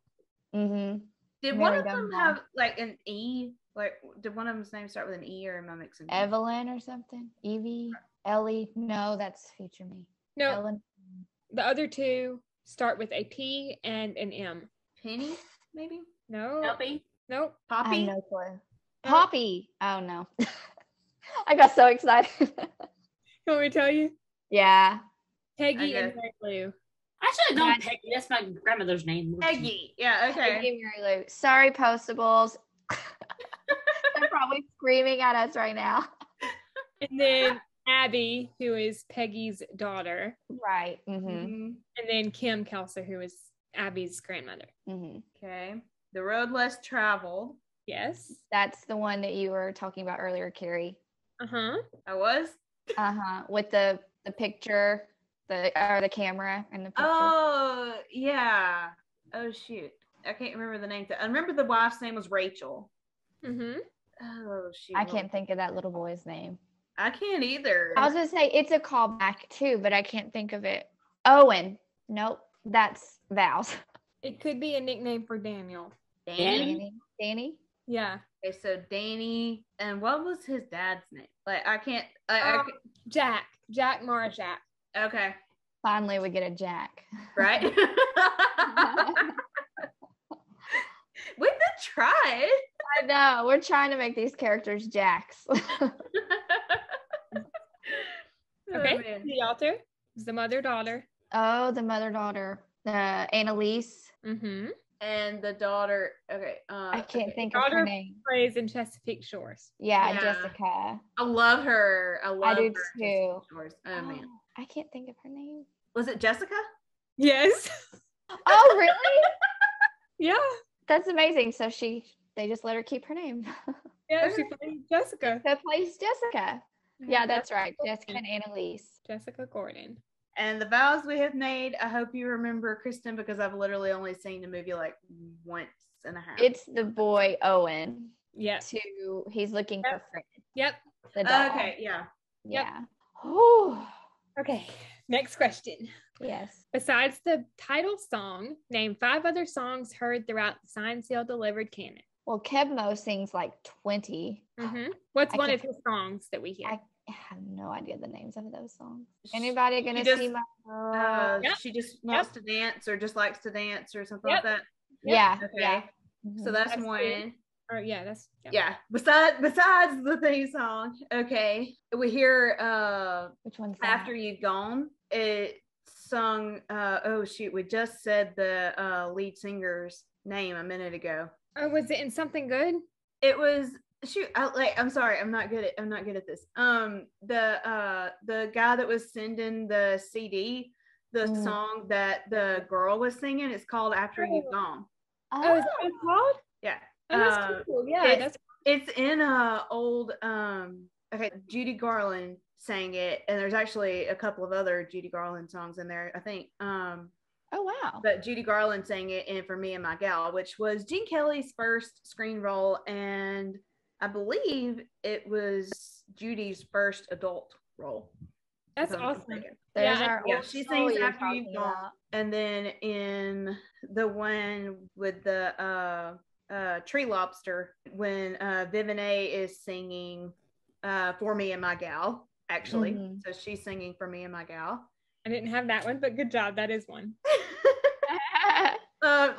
Mm-hmm. Did Mary one of them Dunbar. have like an E? Like, did one of them's name start with an E, or am I mixing? Evelyn or something? Evie? Ellie? No, that's Future Me. No, Ellen. the other two start with a P and an M. Penny, maybe. No. Helpy. Nope. I have Poppy. no clue. Poppy. Oh no. I got so excited. You want me to tell you? Yeah. Peggy Okay. and Mary Lou. I should have known Peggy. That's my grandmother's name. Peggy. Yeah. Okay. Peggy and Mary Lou. Sorry, Postables. They're probably screaming at us right now. And then Abby, who is Peggy's daughter. Right. Mm-hmm. Mhm. And then Kim Kelser, who is Abby's grandmother. Mm-hmm. Okay. The Road Less Traveled. Yes. That's the one that you were talking about earlier, Kerri. Uh-huh. I was. With the picture, the camera and the picture. Oh yeah. Oh shoot. I can't remember the name. I remember the wife's name was Rachel. Mm-hmm. Oh shoot. I can't think of that little boy's name. I can't either. I was gonna say it's a callback too, but I can't think of it. Owen. Nope. That's Val's. It could be a nickname for Daniel. Danny. Danny? Yeah. Okay, so Danny, and what was his dad's name? Like I can't. Jack Marjack. Okay. Finally, we get a Jack. Right? We've been trying. I know. We're trying to make these characters Jacks. Okay. man. The altar is the mother-daughter. Oh, the mother-daughter. Annalise. Mm-hmm. And the daughter, okay. I can't think of Daughter her name. plays in Chesapeake Shores. Yeah, Yeah. Jessica. I love her. I love do her. too. Oh, man. I can't think of her name. Was it Jessica? Yes. Oh, really? Yeah. That's amazing. So they just let her keep her name. Yeah, she plays Jessica. That plays Jessica. Yeah, that's right. Jessica and Annalise. Jessica Gordon. And the vows we have made, I hope you remember, Kristen, because I've literally only seen the movie like once and a half. It's the boy Owen. Yeah. He's looking for Fred. Yep. The dog. Okay, yeah. Yeah. Ooh. Okay. Next question. Yes. Besides the title song, name 5 other songs heard throughout the Signed, Sealed, Delivered canon. Well, Kebmo sings like 20. Mm-hmm. What's I one can't- of his songs that we hear? I have no idea the names of those songs. Anybody gonna just- see my girl? Yep. She just wants to dance or just likes to dance or something Yep. like that. Yeah. Okay. Yeah. So that's That's one. good. Or yeah, that's Yeah. Besides the theme song. Okay. We hear Which one's that? After You've Gone. It sung oh shoot, we just said the lead singer's name a minute ago. Oh, was it in Something Good? It was shoot, I'm sorry, I'm not good at this. The guy that was sending the CD, the song that the girl was singing, it's called After You've Gone. Oh, is that what it's called? Yeah. Oh, that's cool. Yeah, it's- that's It's in old okay, Judy Garland sang it, and there's actually a couple of other Judy Garland songs in there, I think. Oh wow. But Judy Garland sang it in For Me and My Gal, which was Gene Kelly's first screen role, and I believe it was Judy's first adult role. that's if I'm awesome. mistaken. There's Yeah, our Yeah, old she soul sings you're After You've talking Gone. about. And then in the one with the Tree Lobster, when Vivinae is singing For Me and My Gal, actually. Mhm. So she's singing For Me and My Gal. I didn't have that one, but good job. That is one.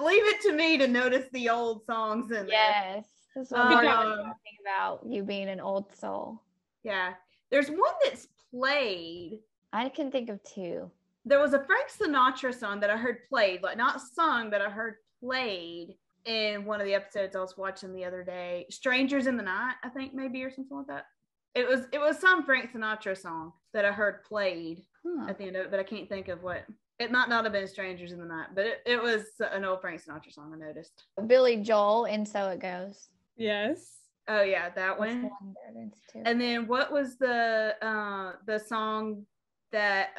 Leave it to me to notice the old songs in there. Yes. This is what we're Um, talking about, you being an old soul. Yeah. There's one that's played. I can think of 2. There was a Frank Sinatra song that I heard played, like not sung, but I heard played in one of the episodes I was watching the other day. Strangers in the Night, I think maybe, or something like that. It was some Frank Sinatra song that I heard played Huh. at the end of it, but I can't think of what. It might not have been Strangers in the Night, but it was an old Frank Sinatra song, I noticed. Billy Joel and So It Goes. Yes. Oh yeah, that That's one. one there, that's 2. And then what was the song that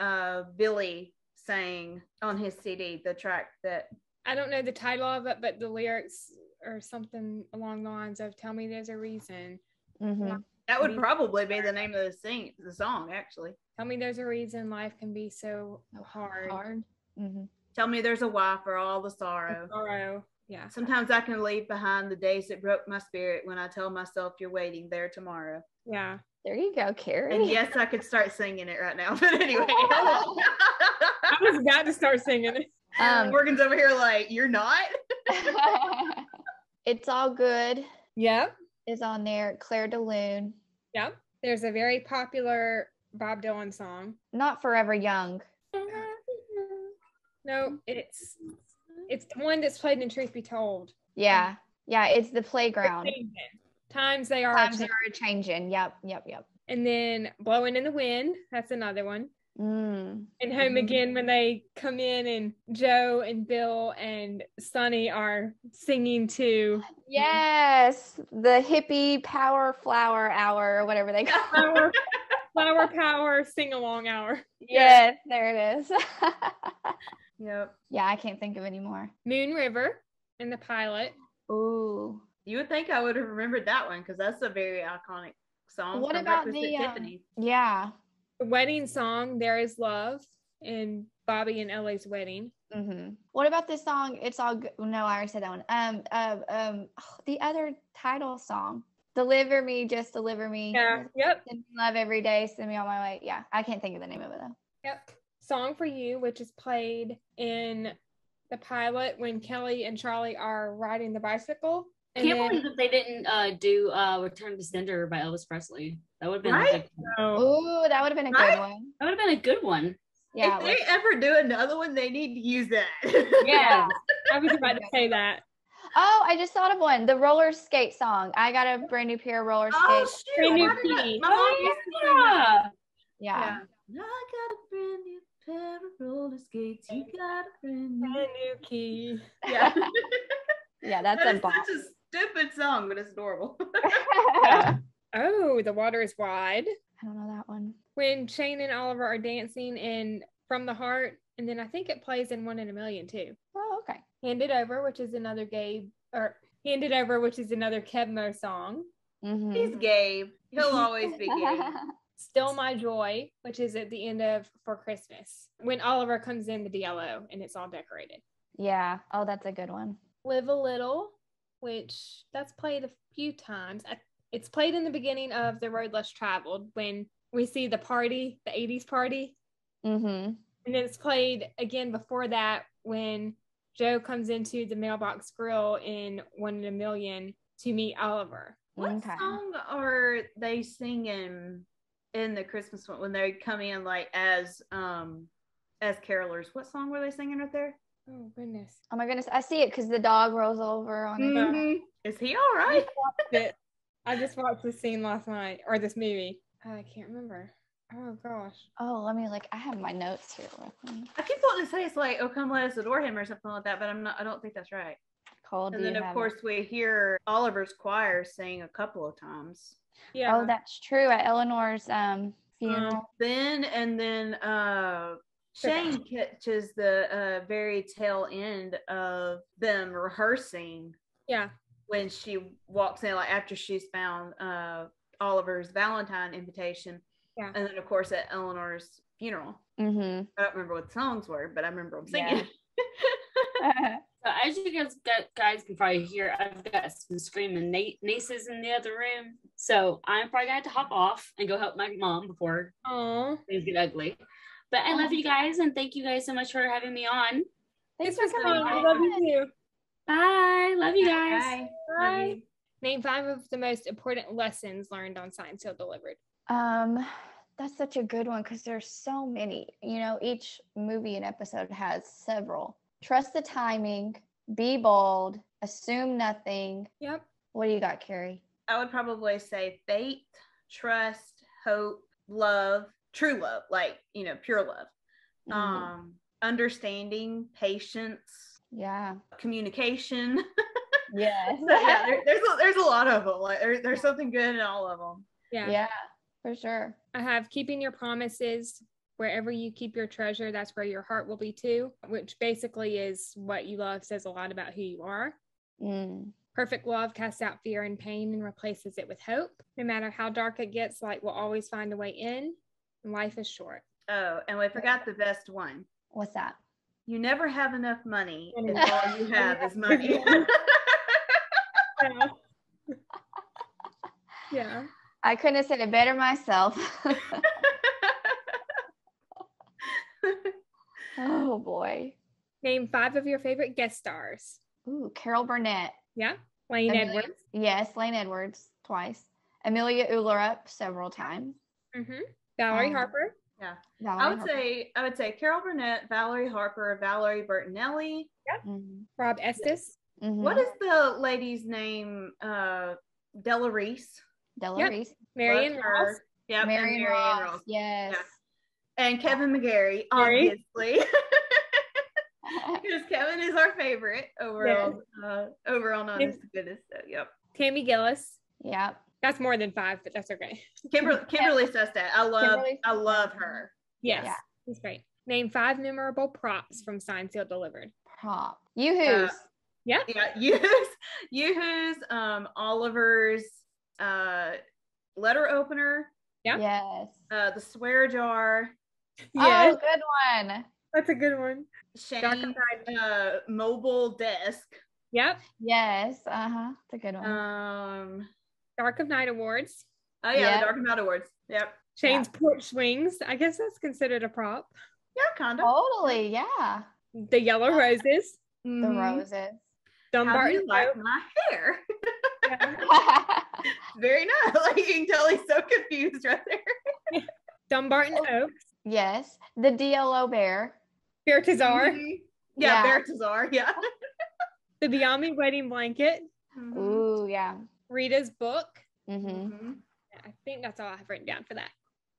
Billy sang on his CD, the track that I don't know the title of it, but the lyrics are something along the lines of "Tell me there's a reason." Mhm. that would probably be the name of the song, actually. Tell me there's a reason life can be so hard. Hard. Mhm. Tell me there's a why for all the sorrow. Sorrow. Yeah. Sometimes I can leave behind the days that broke my spirit when I tell myself you're waiting there tomorrow. Yeah. There you go, Kerri. And yes, I could start singing it right now. But anyway, I was about to start singing it. Morgan's over here like, you're not? It's All Good Yep. is on there. Claire de Lune. Yep. There's a very popular Bob Dylan song. Not Forever Young. No, it's the one that's played in Truth Be Told. Yeah. Yeah, it's The Playground. Times they are. Times are changing. Yep. And then Blowing in the Wind. That's another one. Mm. And Home Again, when they come in and Joe and Bill and Sonny are singing to Yes, the hippie power flower hour or whatever they call it. Flower Power Sing Along Hour. Yes, there it is. Yep. Yeah, I can't think of any more. Moon River in the pilot. Ooh. You would think I would have remembered that one because that's a very iconic song. What from about Breakfast the at Tiffany's. yeah. The wedding song, There Is Love, in Bobby and Ellie's wedding. Mm-hmm. What about this song? It's all good. No, I already said that one. The other title song, "Deliver Me, Just Deliver Me." Yeah. Yep. Send me love every day. Send me on my way. Yeah, I can't think of the name of it though. Yep. Song for You, which is played in the pilot when Kelly and Charlie are riding the bicycle. I can't believe that they didn't do Return to Sender by Elvis Presley. That would have been Right? Ooh, that would have been a good one. That would have been a good one. Yeah. If they ever do another one, they need to use that. Yeah. I was about to say that. Oh, I just thought of one. The roller skate song. I got a brand new pair of roller Oh, skates. shoot. Brand new Why did I- key. my mom used to sing that. Yeah. Yeah. I got a brand new pair of roller skates. You got a brand new. Brand new key. Yeah. Yeah, that's That a is bop. such a stupid song, but it's adorable. Oh, The Water is Wide. I don't know that one. When Shane and Oliver are dancing in From the Heart, and then I think it plays in 1 in a Million too. Oh, okay. Hand It Over, which is another Hand It Over, which is another Kevmo song. Mhm. He's Gabe. He'll always be Gabe. Still My Joy, which is at the end of For Christmas, when Oliver comes in the DLO and it's all decorated. Yeah. Oh, that's a good one. Live a Little, which that's played a few times. It's played in the beginning of The Road Less Traveled when we see the party, the 80s party. Mm-hmm. And then it's played again before that when Joe comes into the Mailbox Grill in 1 in a Million to meet Oliver. What Okay. song are they singing in the Christmas one when they come in like as carolers? What song were they singing right there? Oh, goodness. Oh my goodness, I see it because the dog rolls over on it. Mhm. Is he all right? I just watched this scene last night, or this movie. I can't remember. Oh, gosh. Oh, let me I have my notes here with me. I keep wanting to say it's like, "Oh, come let us adore him" or something like that, but I don't think that's right. Cole, And then of course we hear Oliver's choir sing a couple of times. Yeah. Oh, that's true. At Eleanor's funeral. Then Shane catches the very tail end of them rehearsing Yeah. when she walks in, like after she's found Oliver's Valentine invitation. Yeah. And then of course at Eleanor's funeral. Mm-hmm. I don't remember what the songs were, but I remember them singing. So as you guys can probably hear, I've got some screaming nieces in the other room. So I'm probably going to have to hop off and go help my mom before Oh, things get ugly. But I love you guys, and thank you guys so much for having me on. Thanks this was for fun. coming. I love you too. Bye. Love you guys. Bye. Bye. Name 5 of the most important lessons learned on Signed, Sealed, Delivered. That's such a good one because there's so many. You know, each movie and episode has several. Trust the timing, be bold, assume nothing. Yep. What do you got, Kerri? I would probably say faith, trust, hope, love, true love, like, pure love. Mhm. Understanding, patience, Yeah. communication. Yes. So, yeah, there's a lot of them. Like there's something good in all of them. Yeah. Yeah, for sure. I have keeping your promises. Wherever you keep your treasure, that's where your heart will be too, which basically is what you love says a lot about who you are. Mm. Perfect love casts out fear and pain and replaces it with hope. No matter how dark it gets, light will always find a way in. Life is short. Oh, and we forgot the best one. What's that? You never have enough money if all you have is money. Yeah. Yeah. I couldn't have said it better myself. Oh boy. Name 5 of your favorite guest stars. Ooh, Carol Burnett. Yeah. Lane Amelia- Edwards. Yes, Lane Edwards twice. Amelia Ullerup several times. Mm-hmm. Valerie Um, Harper. Yeah. Valerie I would Harper. say Carol Burnett, Valerie Harper, Valerie Bertinelli. Mhm. Rob Estes. Mhm. What is the lady's name? Della Reese. Della Yep. Reese? Marion Love her. Ross. Yep, and Marion Marion Ross. Ross. Yes. And Kevin McGarry, Gary. obviously. Because Kevin is our favorite overall. Overall, Honest to Goodness. So, yep. Tammy Gillis. Yep. That's more than 5, but that's okay. Kimberly Sestat. Kimberly I love Sestat. her. Yes. Yeah. That's great. Name 5 memorable props from Signed, Sealed, Delivered. Prop. YooHoo's. Yeah. Yeah, YooHoo's, Oliver's letter opener, Yeah. Yes. the swear jar, Yes. Oh, good one. That's a good one. Dark of Shane's Night. mobile desk, Yep. Yes. Uh-huh. It's a good one. Dark of Night Awards. oh yeah, Yep. the Dark and Night Awards. Yep. Shane's porch swings. I guess that's considered a prop. Yeah, kind of. Totally, yeah. The yellow roses. The Mhm. roses. How do Dumbarton you like Oak. my hair? Yeah. Very nice. Like you can tell he's so confused right there. Dumbarton Oaks. Yes. The DLO bear. Bertazar. Mhm. Yeah. Yeah, Bertazar. Yeah. The Beyond wedding blanket. Mhm. Ooh, yeah. Rita's book. Mm-hmm. Mhm. I think that's all I have written down for that.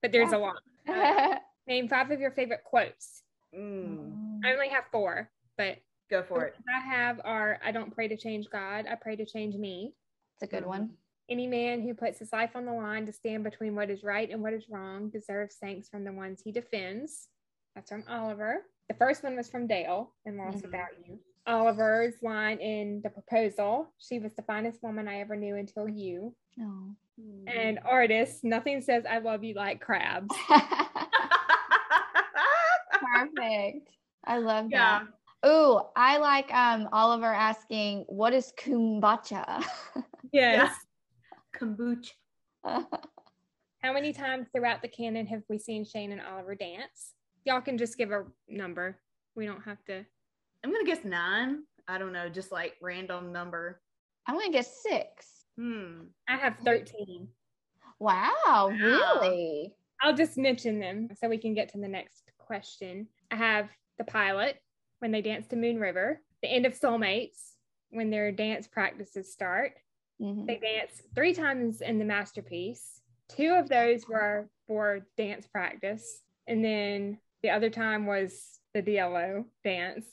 But there's Yeah. a lot. Name 5 of your favorite quotes. I only have 4, but Go for it. I have are I don't pray to change God, I pray to change me. It's a good one. Any man who puts his life on the line to stand between what is right and what is wrong deserves thanks from the ones he defends. That's from Oliver. The first one was from Dale in Lost Without You. Oliver's line in The Proposal, she was the finest woman I ever knew until you. No. And Artist, nothing says I love you like crabs. Perfect. I love Yeah. that. Ooh, I like Oliver asking, what is kombucha? Yes. Kombucha. How many times throughout the canon have we seen Shane and Oliver dance? Y'all can just give a number. We don't have to. I'm gonna guess 9. I don't know, just like random number. I'm going to guess 6. I have 13. Wow, really? I'll just mention them so we can get to the next question. I have the pilot, when they dance to Moon River. The end of Soulmates, when their dance practices start. Mm-hmm. They dance 3 times in the masterpiece. 2 of those were for dance practice. And then the other time was the DLO dance.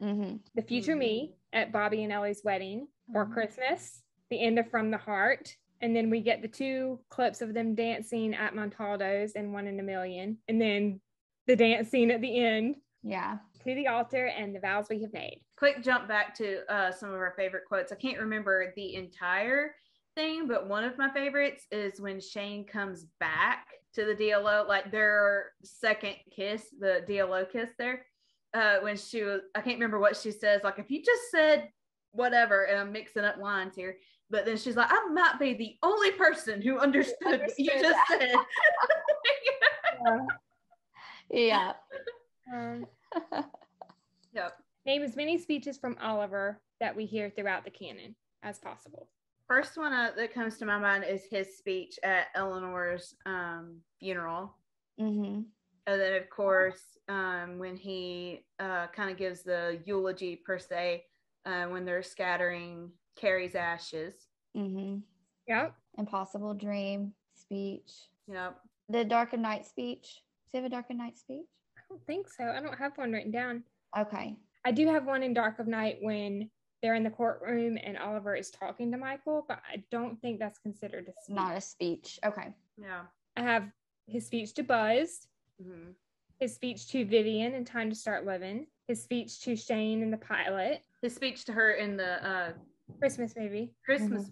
Mm-hmm. The Future Me at Bobby and Ellie's wedding for Christmas. The end of From the Heart. And then we get the 2 clips of them dancing at Montaldo's and One in a Million. And then the dance scene at the end. Yeah. To the Altar and The Vows We Have Made. Quick jump back to some of our favorite quotes. I can't remember the entire thing, but one of my favorites is when Shane comes back to the DLO, like their second kiss, the DLO kiss there. When she was, I can't remember what she says, like, if you just said whatever, and I'm mixing up lines here, but then she's like, I might be the only person who understood what you just said. Yeah. Yep. Name as many speeches from Oliver that we hear throughout the canon as possible. First one that comes to my mind is his speech at Eleanor's funeral. Mm-hmm. And then, of course, when he kind of gives the eulogy, per se, when they're scattering Kerri's ashes. Mm-hmm. Yep. Impossible Dream speech. Yep. The Dark of Night speech. Does he have a Dark of Night speech? I don't think so. I don't have one written down. Okay. I do have one in Dark of Night when they're in the courtroom and Oliver is talking to Michael, but I don't think that's considered a speech. Not a speech. Okay. Yeah. I have his speech to Buzz, Mm-hmm. his speech to Vivian in Time to Start Living, his speech to Shane in the pilot, His speech to her in the Christmas movie, Christmas.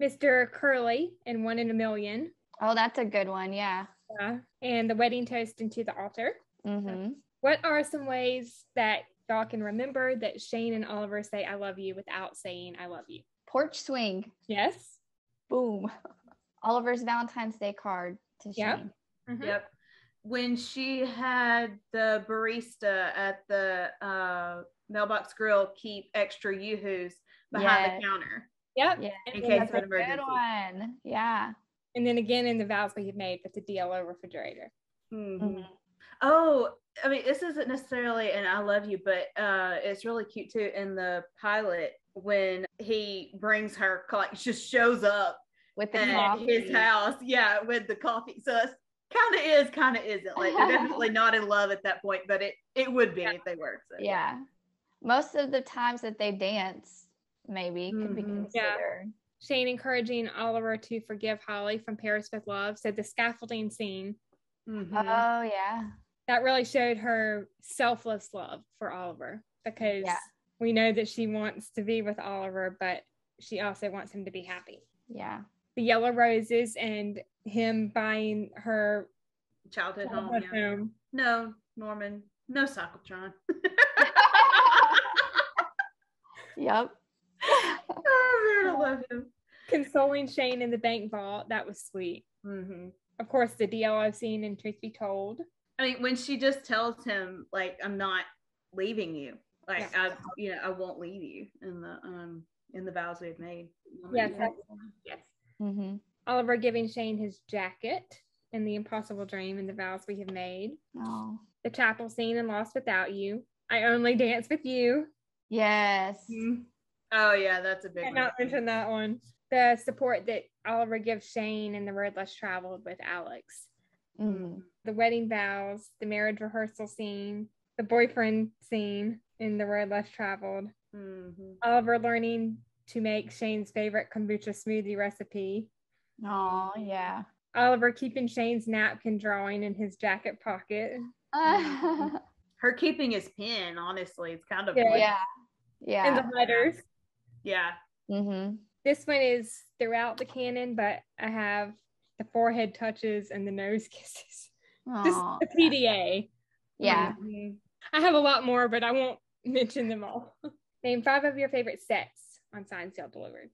Mr. Curly in One in a Million, Oh, that's a good one. Yeah. and the wedding toast into the altar. Mm-hmm. What are some ways that y'all can remember that Shane and Oliver say I love you without saying I love you? Porch swing. Yes. Boom. Oliver's Valentine's Day card to Yep. Shane. Mhm. Yep. When she had the barista at the Mailbox Grill keep extra YooHoos behind the counter. Yep. Yeah. In And case then, of an emergency. Good one. Yeah. and then again in the vows we have made with the DLO refrigerator. Mm-hmm. Mm-hmm. Oh, I mean, this isn't necessarily an I love you, but it's really cute too in the pilot when he brings her, like, just shows up With the at coffee. his house, yeah, with the coffee. So it's kind of isn't. Like, they're definitely not in love at that point, but it would be if they were. So. Yeah. Most of the times that they dance, maybe could be Mhm. considered. Shane encouraging Oliver to forgive Holly from Paris with Love. So the scaffolding scene, Mhm. Oh, yeah. that really showed her selfless love for Oliver, because we know that she wants to be with Oliver, but she also wants him to be happy. Yeah. The yellow roses and him buying her Childhood home. childhood Yeah. home. No, Norman. No cyclotron. Yep. Oh, man, I love him. Consoling Shane in the bank vault. That was sweet. Mm-hmm. Of course, the DLO scene in Truth Be Told. I mean, when she just tells him, like, I'm not leaving you. Like, I won't leave you in the vows we've made. Yes. Yes. Mm-hmm. Oliver giving Shane his jacket in The Impossible Dream and the vows we have made. Oh. The chapel scene in Lost Without You. I only dance with you. Yes. Mm-hmm. Oh yeah, that's a big one. Not mention that one. The support that Oliver gives Shane in The Road Less Traveled with Alex. Mm-hmm. The wedding vows, the marriage rehearsal scene, the boyfriend scene in The Road Less Traveled. Mm-hmm. Oliver learning to make Shane's favorite kombucha smoothie recipe. Oh, yeah. Oliver keeping Shane's napkin drawing in his jacket pocket. Her keeping his pen, honestly, it's kind of Yeah. And the letters. Yeah. Mm-hmm. This one is throughout the canon, but I have the forehead touches and the nose kisses. Just the PDA. Yeah. Mm-hmm. I have a lot more, but I won't mention them all. Name 5 of your favorite sets on Signed, Sealed, Delivered.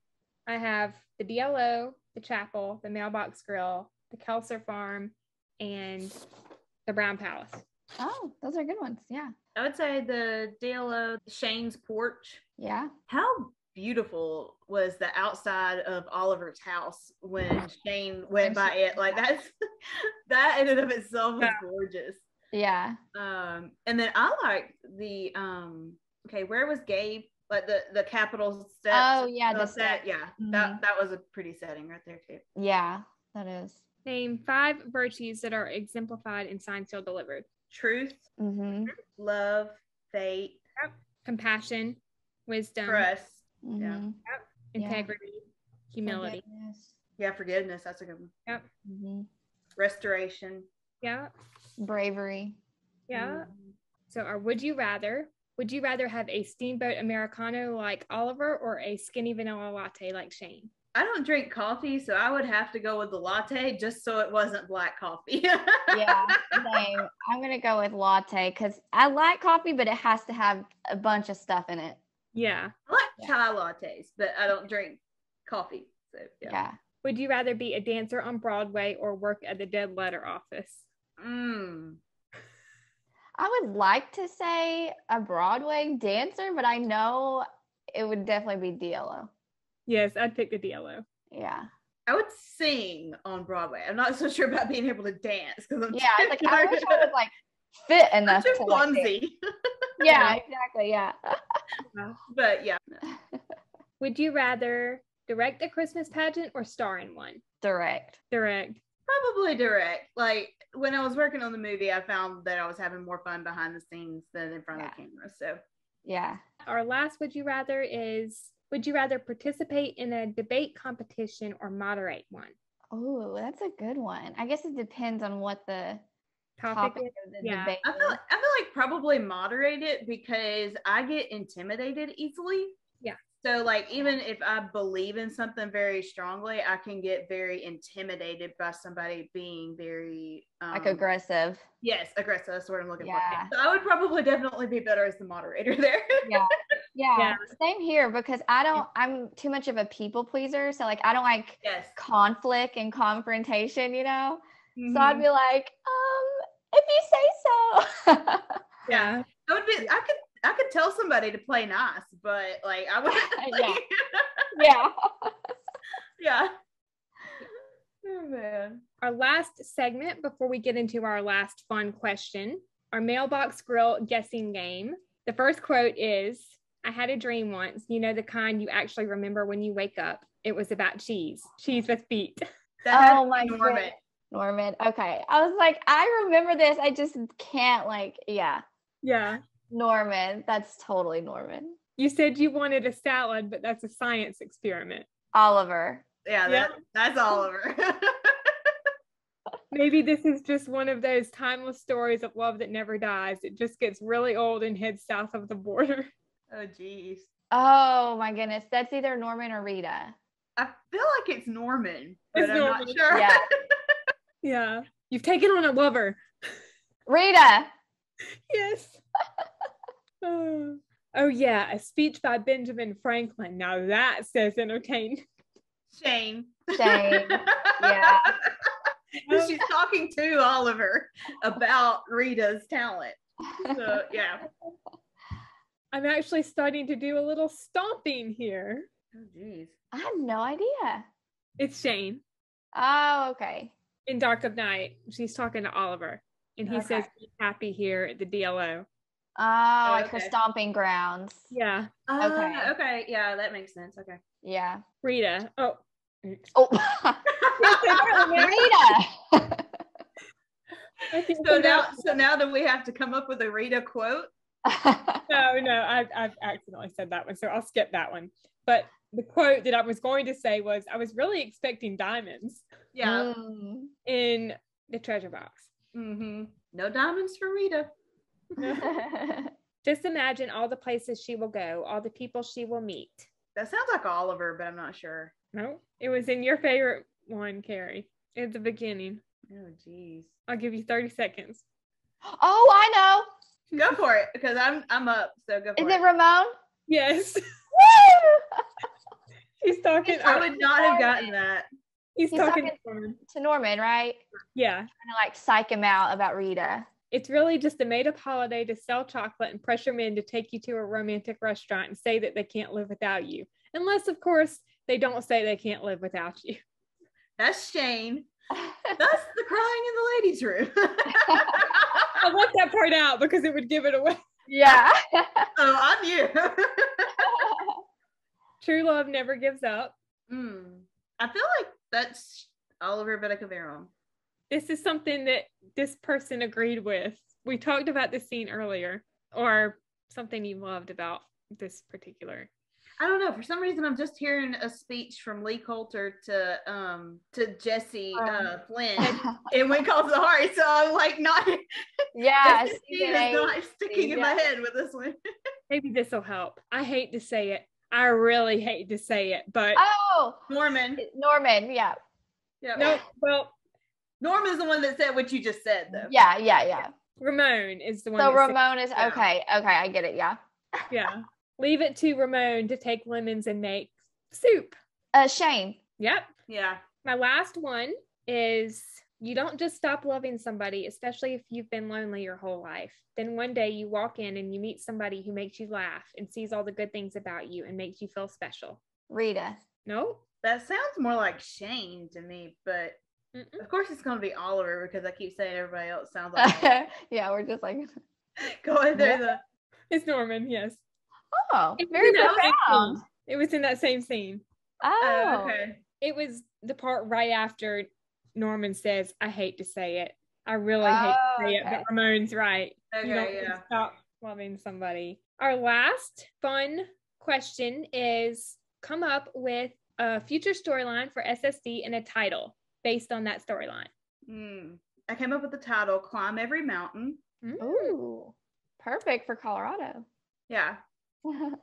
I have the DLO, the chapel, the Mailbox Grille, the Kelser Farm, and the Brown Palace. Oh, those are good ones. Yeah. I would say the DLO, Shane's porch. Yeah. How beautiful was the outside of Oliver's house when Shane went by it? Like that in and of itself was gorgeous. Yeah. And then I like the where was Gabe? Like the Capitol steps. Oh yeah, the set. Yeah, mm-hmm. that was a pretty setting right there too. Yeah, that is. Name 5 virtues that are exemplified in Signed, Sealed, Delivered. Truth, Mm-hmm. love, faith, compassion, wisdom, trust, Mm-hmm. integrity, humility. Forgiveness. That's a good one. Yep. Mm-hmm. Restoration. Yeah. Bravery. Yeah. Mm-hmm. So would you rather have a steamboat Americano like Oliver or a skinny vanilla latte like Shane? I don't drink coffee, so I would have to go with the latte just so it wasn't black coffee. Yeah, same. I'm going to go with latte because I like coffee, but it has to have a bunch of stuff in it. Yeah. I like chai lattes, but I don't drink coffee. So Yeah. Would you rather be a dancer on Broadway or work at the dead letter office? I would like to say a Broadway dancer, but I know it would definitely be DLO. Yes, I'd pick the DLO. Yeah. I would sing on Broadway. I'm not so sure about being able to dance because I'm I wish I would fit enough. I'm too clumsy. Yeah, exactly. Yeah. But yeah. Would you rather direct a Christmas pageant or star in one? Direct. Probably direct. Like when I was working on the movie, I found that I was having more fun behind the scenes than in front of the camera. So yeah. Our last would you rather is, would you rather participate in a debate competition or moderate one? Oh, that's a good one. I guess it depends on what the topic of the yeah. debate I feel like probably moderate it because I get intimidated easily. Yeah. So like even if I believe in something very strongly, I can get very intimidated by somebody being very aggressive. Yes, aggressive. That's what I'm looking for. Yeah. So I would probably definitely be better as the moderator there. Yeah. Same here because I'm too much of a people pleaser. So like I don't like conflict and confrontation, Mm-hmm. So I'd be like, if you say so. Yeah. I would be I could tell somebody to play nice, but like I wouldn't Yeah. Oh man. Our last segment before we get into our last fun question, our Mailbox Grille Guessing Game. The first quote is, I had a dream once, the kind you actually remember when you wake up. It was about cheese with feet. Oh my God. Norman. Okay. I was like, I remember this. I just can't Yeah. Norman. That's totally Norman. You said you wanted a salad, but that's a science experiment. Oliver. Yeah, that's Oliver. Maybe this is just one of those timeless stories of love that never dies. It just gets really old and heads south of the border. Oh, geez. Oh, my goodness. That's either Norman or Rita. I feel like it's Norman, but I'm not sure. Yeah. Yeah. You've taken on a lover. Rita. Yes. Oh, yeah. A speech by Benjamin Franklin. Now that says entertain. Shane. Yeah. She's talking to Oliver about Rita's talent. So yeah. I'm actually starting to do a little stomping here. Oh geez. I have no idea. It's Shane Oh, okay. in Dark of Night. She's talking to Oliver, and he Okay. says he's happy here at the DLO. Oh, like her Okay. stomping grounds. Yeah, Okay. Okay. Yeah, that makes sense. Okay. Yeah. Rita. Oh, Oh, Rita. I think So now do we have to come up with a Rita quote? no, I've accidentally said that one, so I'll skip that one. But the quote that I was going to say was, I was really expecting diamonds Yeah. in the treasure box. Mm-hmm. No diamonds for Rita. Just imagine all the places she will go, all the people she will meet. That sounds like Oliver, but I'm not sure. No, it was in your favorite one, Kerri, at the beginning. Oh geez. I'll give you 30 seconds. Oh, I know. Go for it, because I'm up. So go for Is it. it Ramon? Yes, Woo! he's talking. I would not have gotten that. He's He's talking. talking- To Norman, right? Yeah, Trying to like psych him out about Rita. it's really just a made-up holiday to sell chocolate and pressure men to take you to a romantic restaurant and say that they can't live without you. Unless, of course, they don't say they can't live without you. That's Shane. That's the crying in the ladies' room. I left that part out because it would give it away. Yeah. Oh, I knew. True love never gives up. I feel like that's Oliver, but I could be wrong. This is something that this person agreed with. We talked about this scene earlier, or something you loved about this particular. I don't know. For some reason, I'm just hearing a speech from Lee Coulter to Jesse Flynn in When Calls the Heart. So I'm like, not. Yeah. This scene is not sticking in my head with this one. Maybe this will help. I hate to say it. I really hate to say it, but Oh, Norman. yeah. Yeah. no. Well, Norman's the one that said what you just said, though. Yeah. Ramon is the one. So that said- Ramon is okay. Okay, I get it. Yeah. yeah. Leave it to Ramon to take lemons and make soup. Shane. Yep. Yeah. My last one is, you don't just stop loving somebody, especially if you've been lonely your whole life. Then one day you walk in and you meet somebody who makes you laugh and sees all the good things about you and makes you feel special. Rita. No? That sounds more like Shane to me, but Mm-mm. of course it's going to be Oliver because I keep saying everybody else sounds like Oliver. Yeah, we're just like, Going through the. It's Norman, yes. oh, It was very in that same profound. scene. It was in that same scene. Oh, Okay. It was the part right after Norman says, I hate to say it. I really hate to say it, okay. but Ramon's right. Okay, You don't yeah. stop loving somebody. Our last fun question is, come up with a future storyline for SSD and a title based on that storyline. I came up with the title Climb Every Mountain. Ooh, perfect for Colorado. Yeah.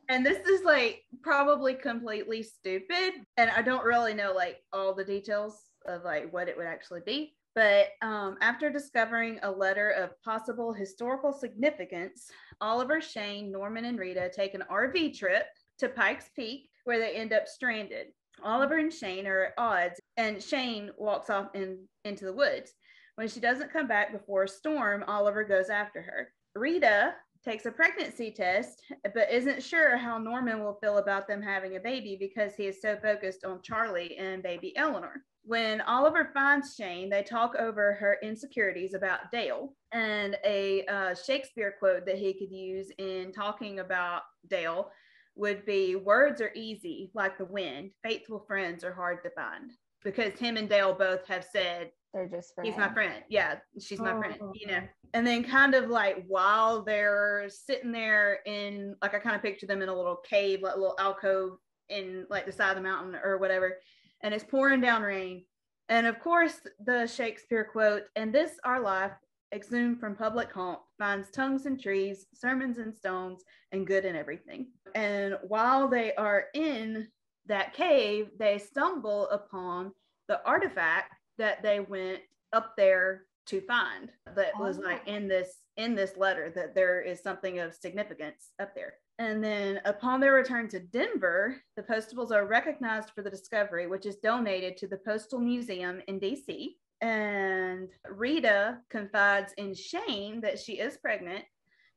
And this is like probably completely stupid. And I don't really know like all the details of like what it would actually be. But after discovering a letter of possible historical significance, Oliver, Shane, Norman, and Rita take an RV trip to Pikes Peak where they end up stranded. Oliver and Shane are at odds, and Shane walks off into the woods. When she doesn't come back before a storm, Oliver goes after her. Rita takes a pregnancy test, but isn't sure how Norman will feel about them having a baby because he is so focused on Charlie and baby Eleanor. When Oliver finds Shane, they talk over her insecurities about Dale, and a Shakespeare quote that he could use in talking about Dale would be, words are easy like the wind, faithful friends are hard to find. Because him and Dale both have said, They're just friends. he's my friend. Yeah, she's my friend, you know. And then kind of like while they're sitting there in, like I kind of picture them in a little cave, like a little alcove in like the side of the mountain or whatever. And it's pouring down rain. And of course, the Shakespeare quote, and this our life, exhumed from public haunt, finds tongues in trees, sermons in stones, and good in everything. And while they are in that cave, they stumble upon the artifact that they went up there to find, that was like in this letter, that there is something of significance up there. And then upon their return to Denver, the Postables are recognized for the discovery, which is donated to the Postal Museum in DC. And Rita confides in Shane that she is pregnant.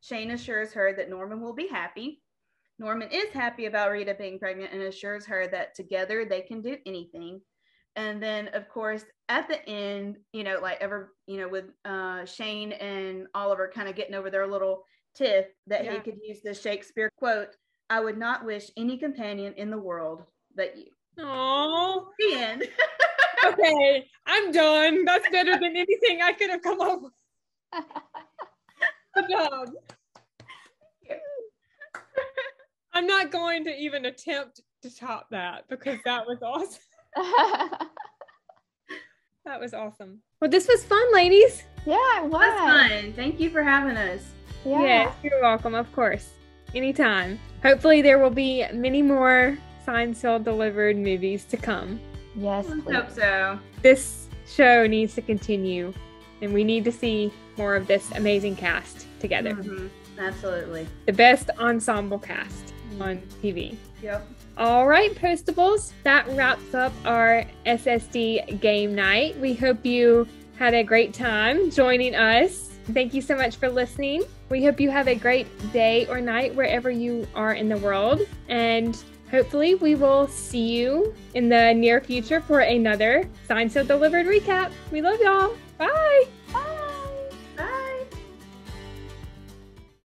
Shane assures her that Norman will be happy. Norman is happy about Rita being pregnant and assures her that together they can do anything. And then, of course, at the end, with Shane and Oliver kind of getting over their little tiff that he could use the Shakespeare quote, "I would not wish any companion in the world but you." Oh, The end. Okay, I'm done. That's better than anything I could have come up with. Good job. I'm not going to even attempt to top that because that was awesome. That was awesome. Well, this was fun, ladies. Yeah, it was. That's fun. Thank you for having us. Yeah. Yes, you're welcome, of course. Anytime. Hopefully there will be many more Signed, Sealed, Delivered movies to come. Yes, I please. hope so. This show needs to continue, and we need to see more of this amazing cast together. Mm-hmm. Absolutely. The best ensemble cast on TV. Yep. All right, Postables, that wraps up our SSD game night. We hope you had a great time joining us. Thank you so much for listening. We hope you have a great day or night wherever you are in the world. And hopefully we will see you in the near future for another Signed, Sealed, Delivered recap. We love y'all. Bye. Bye.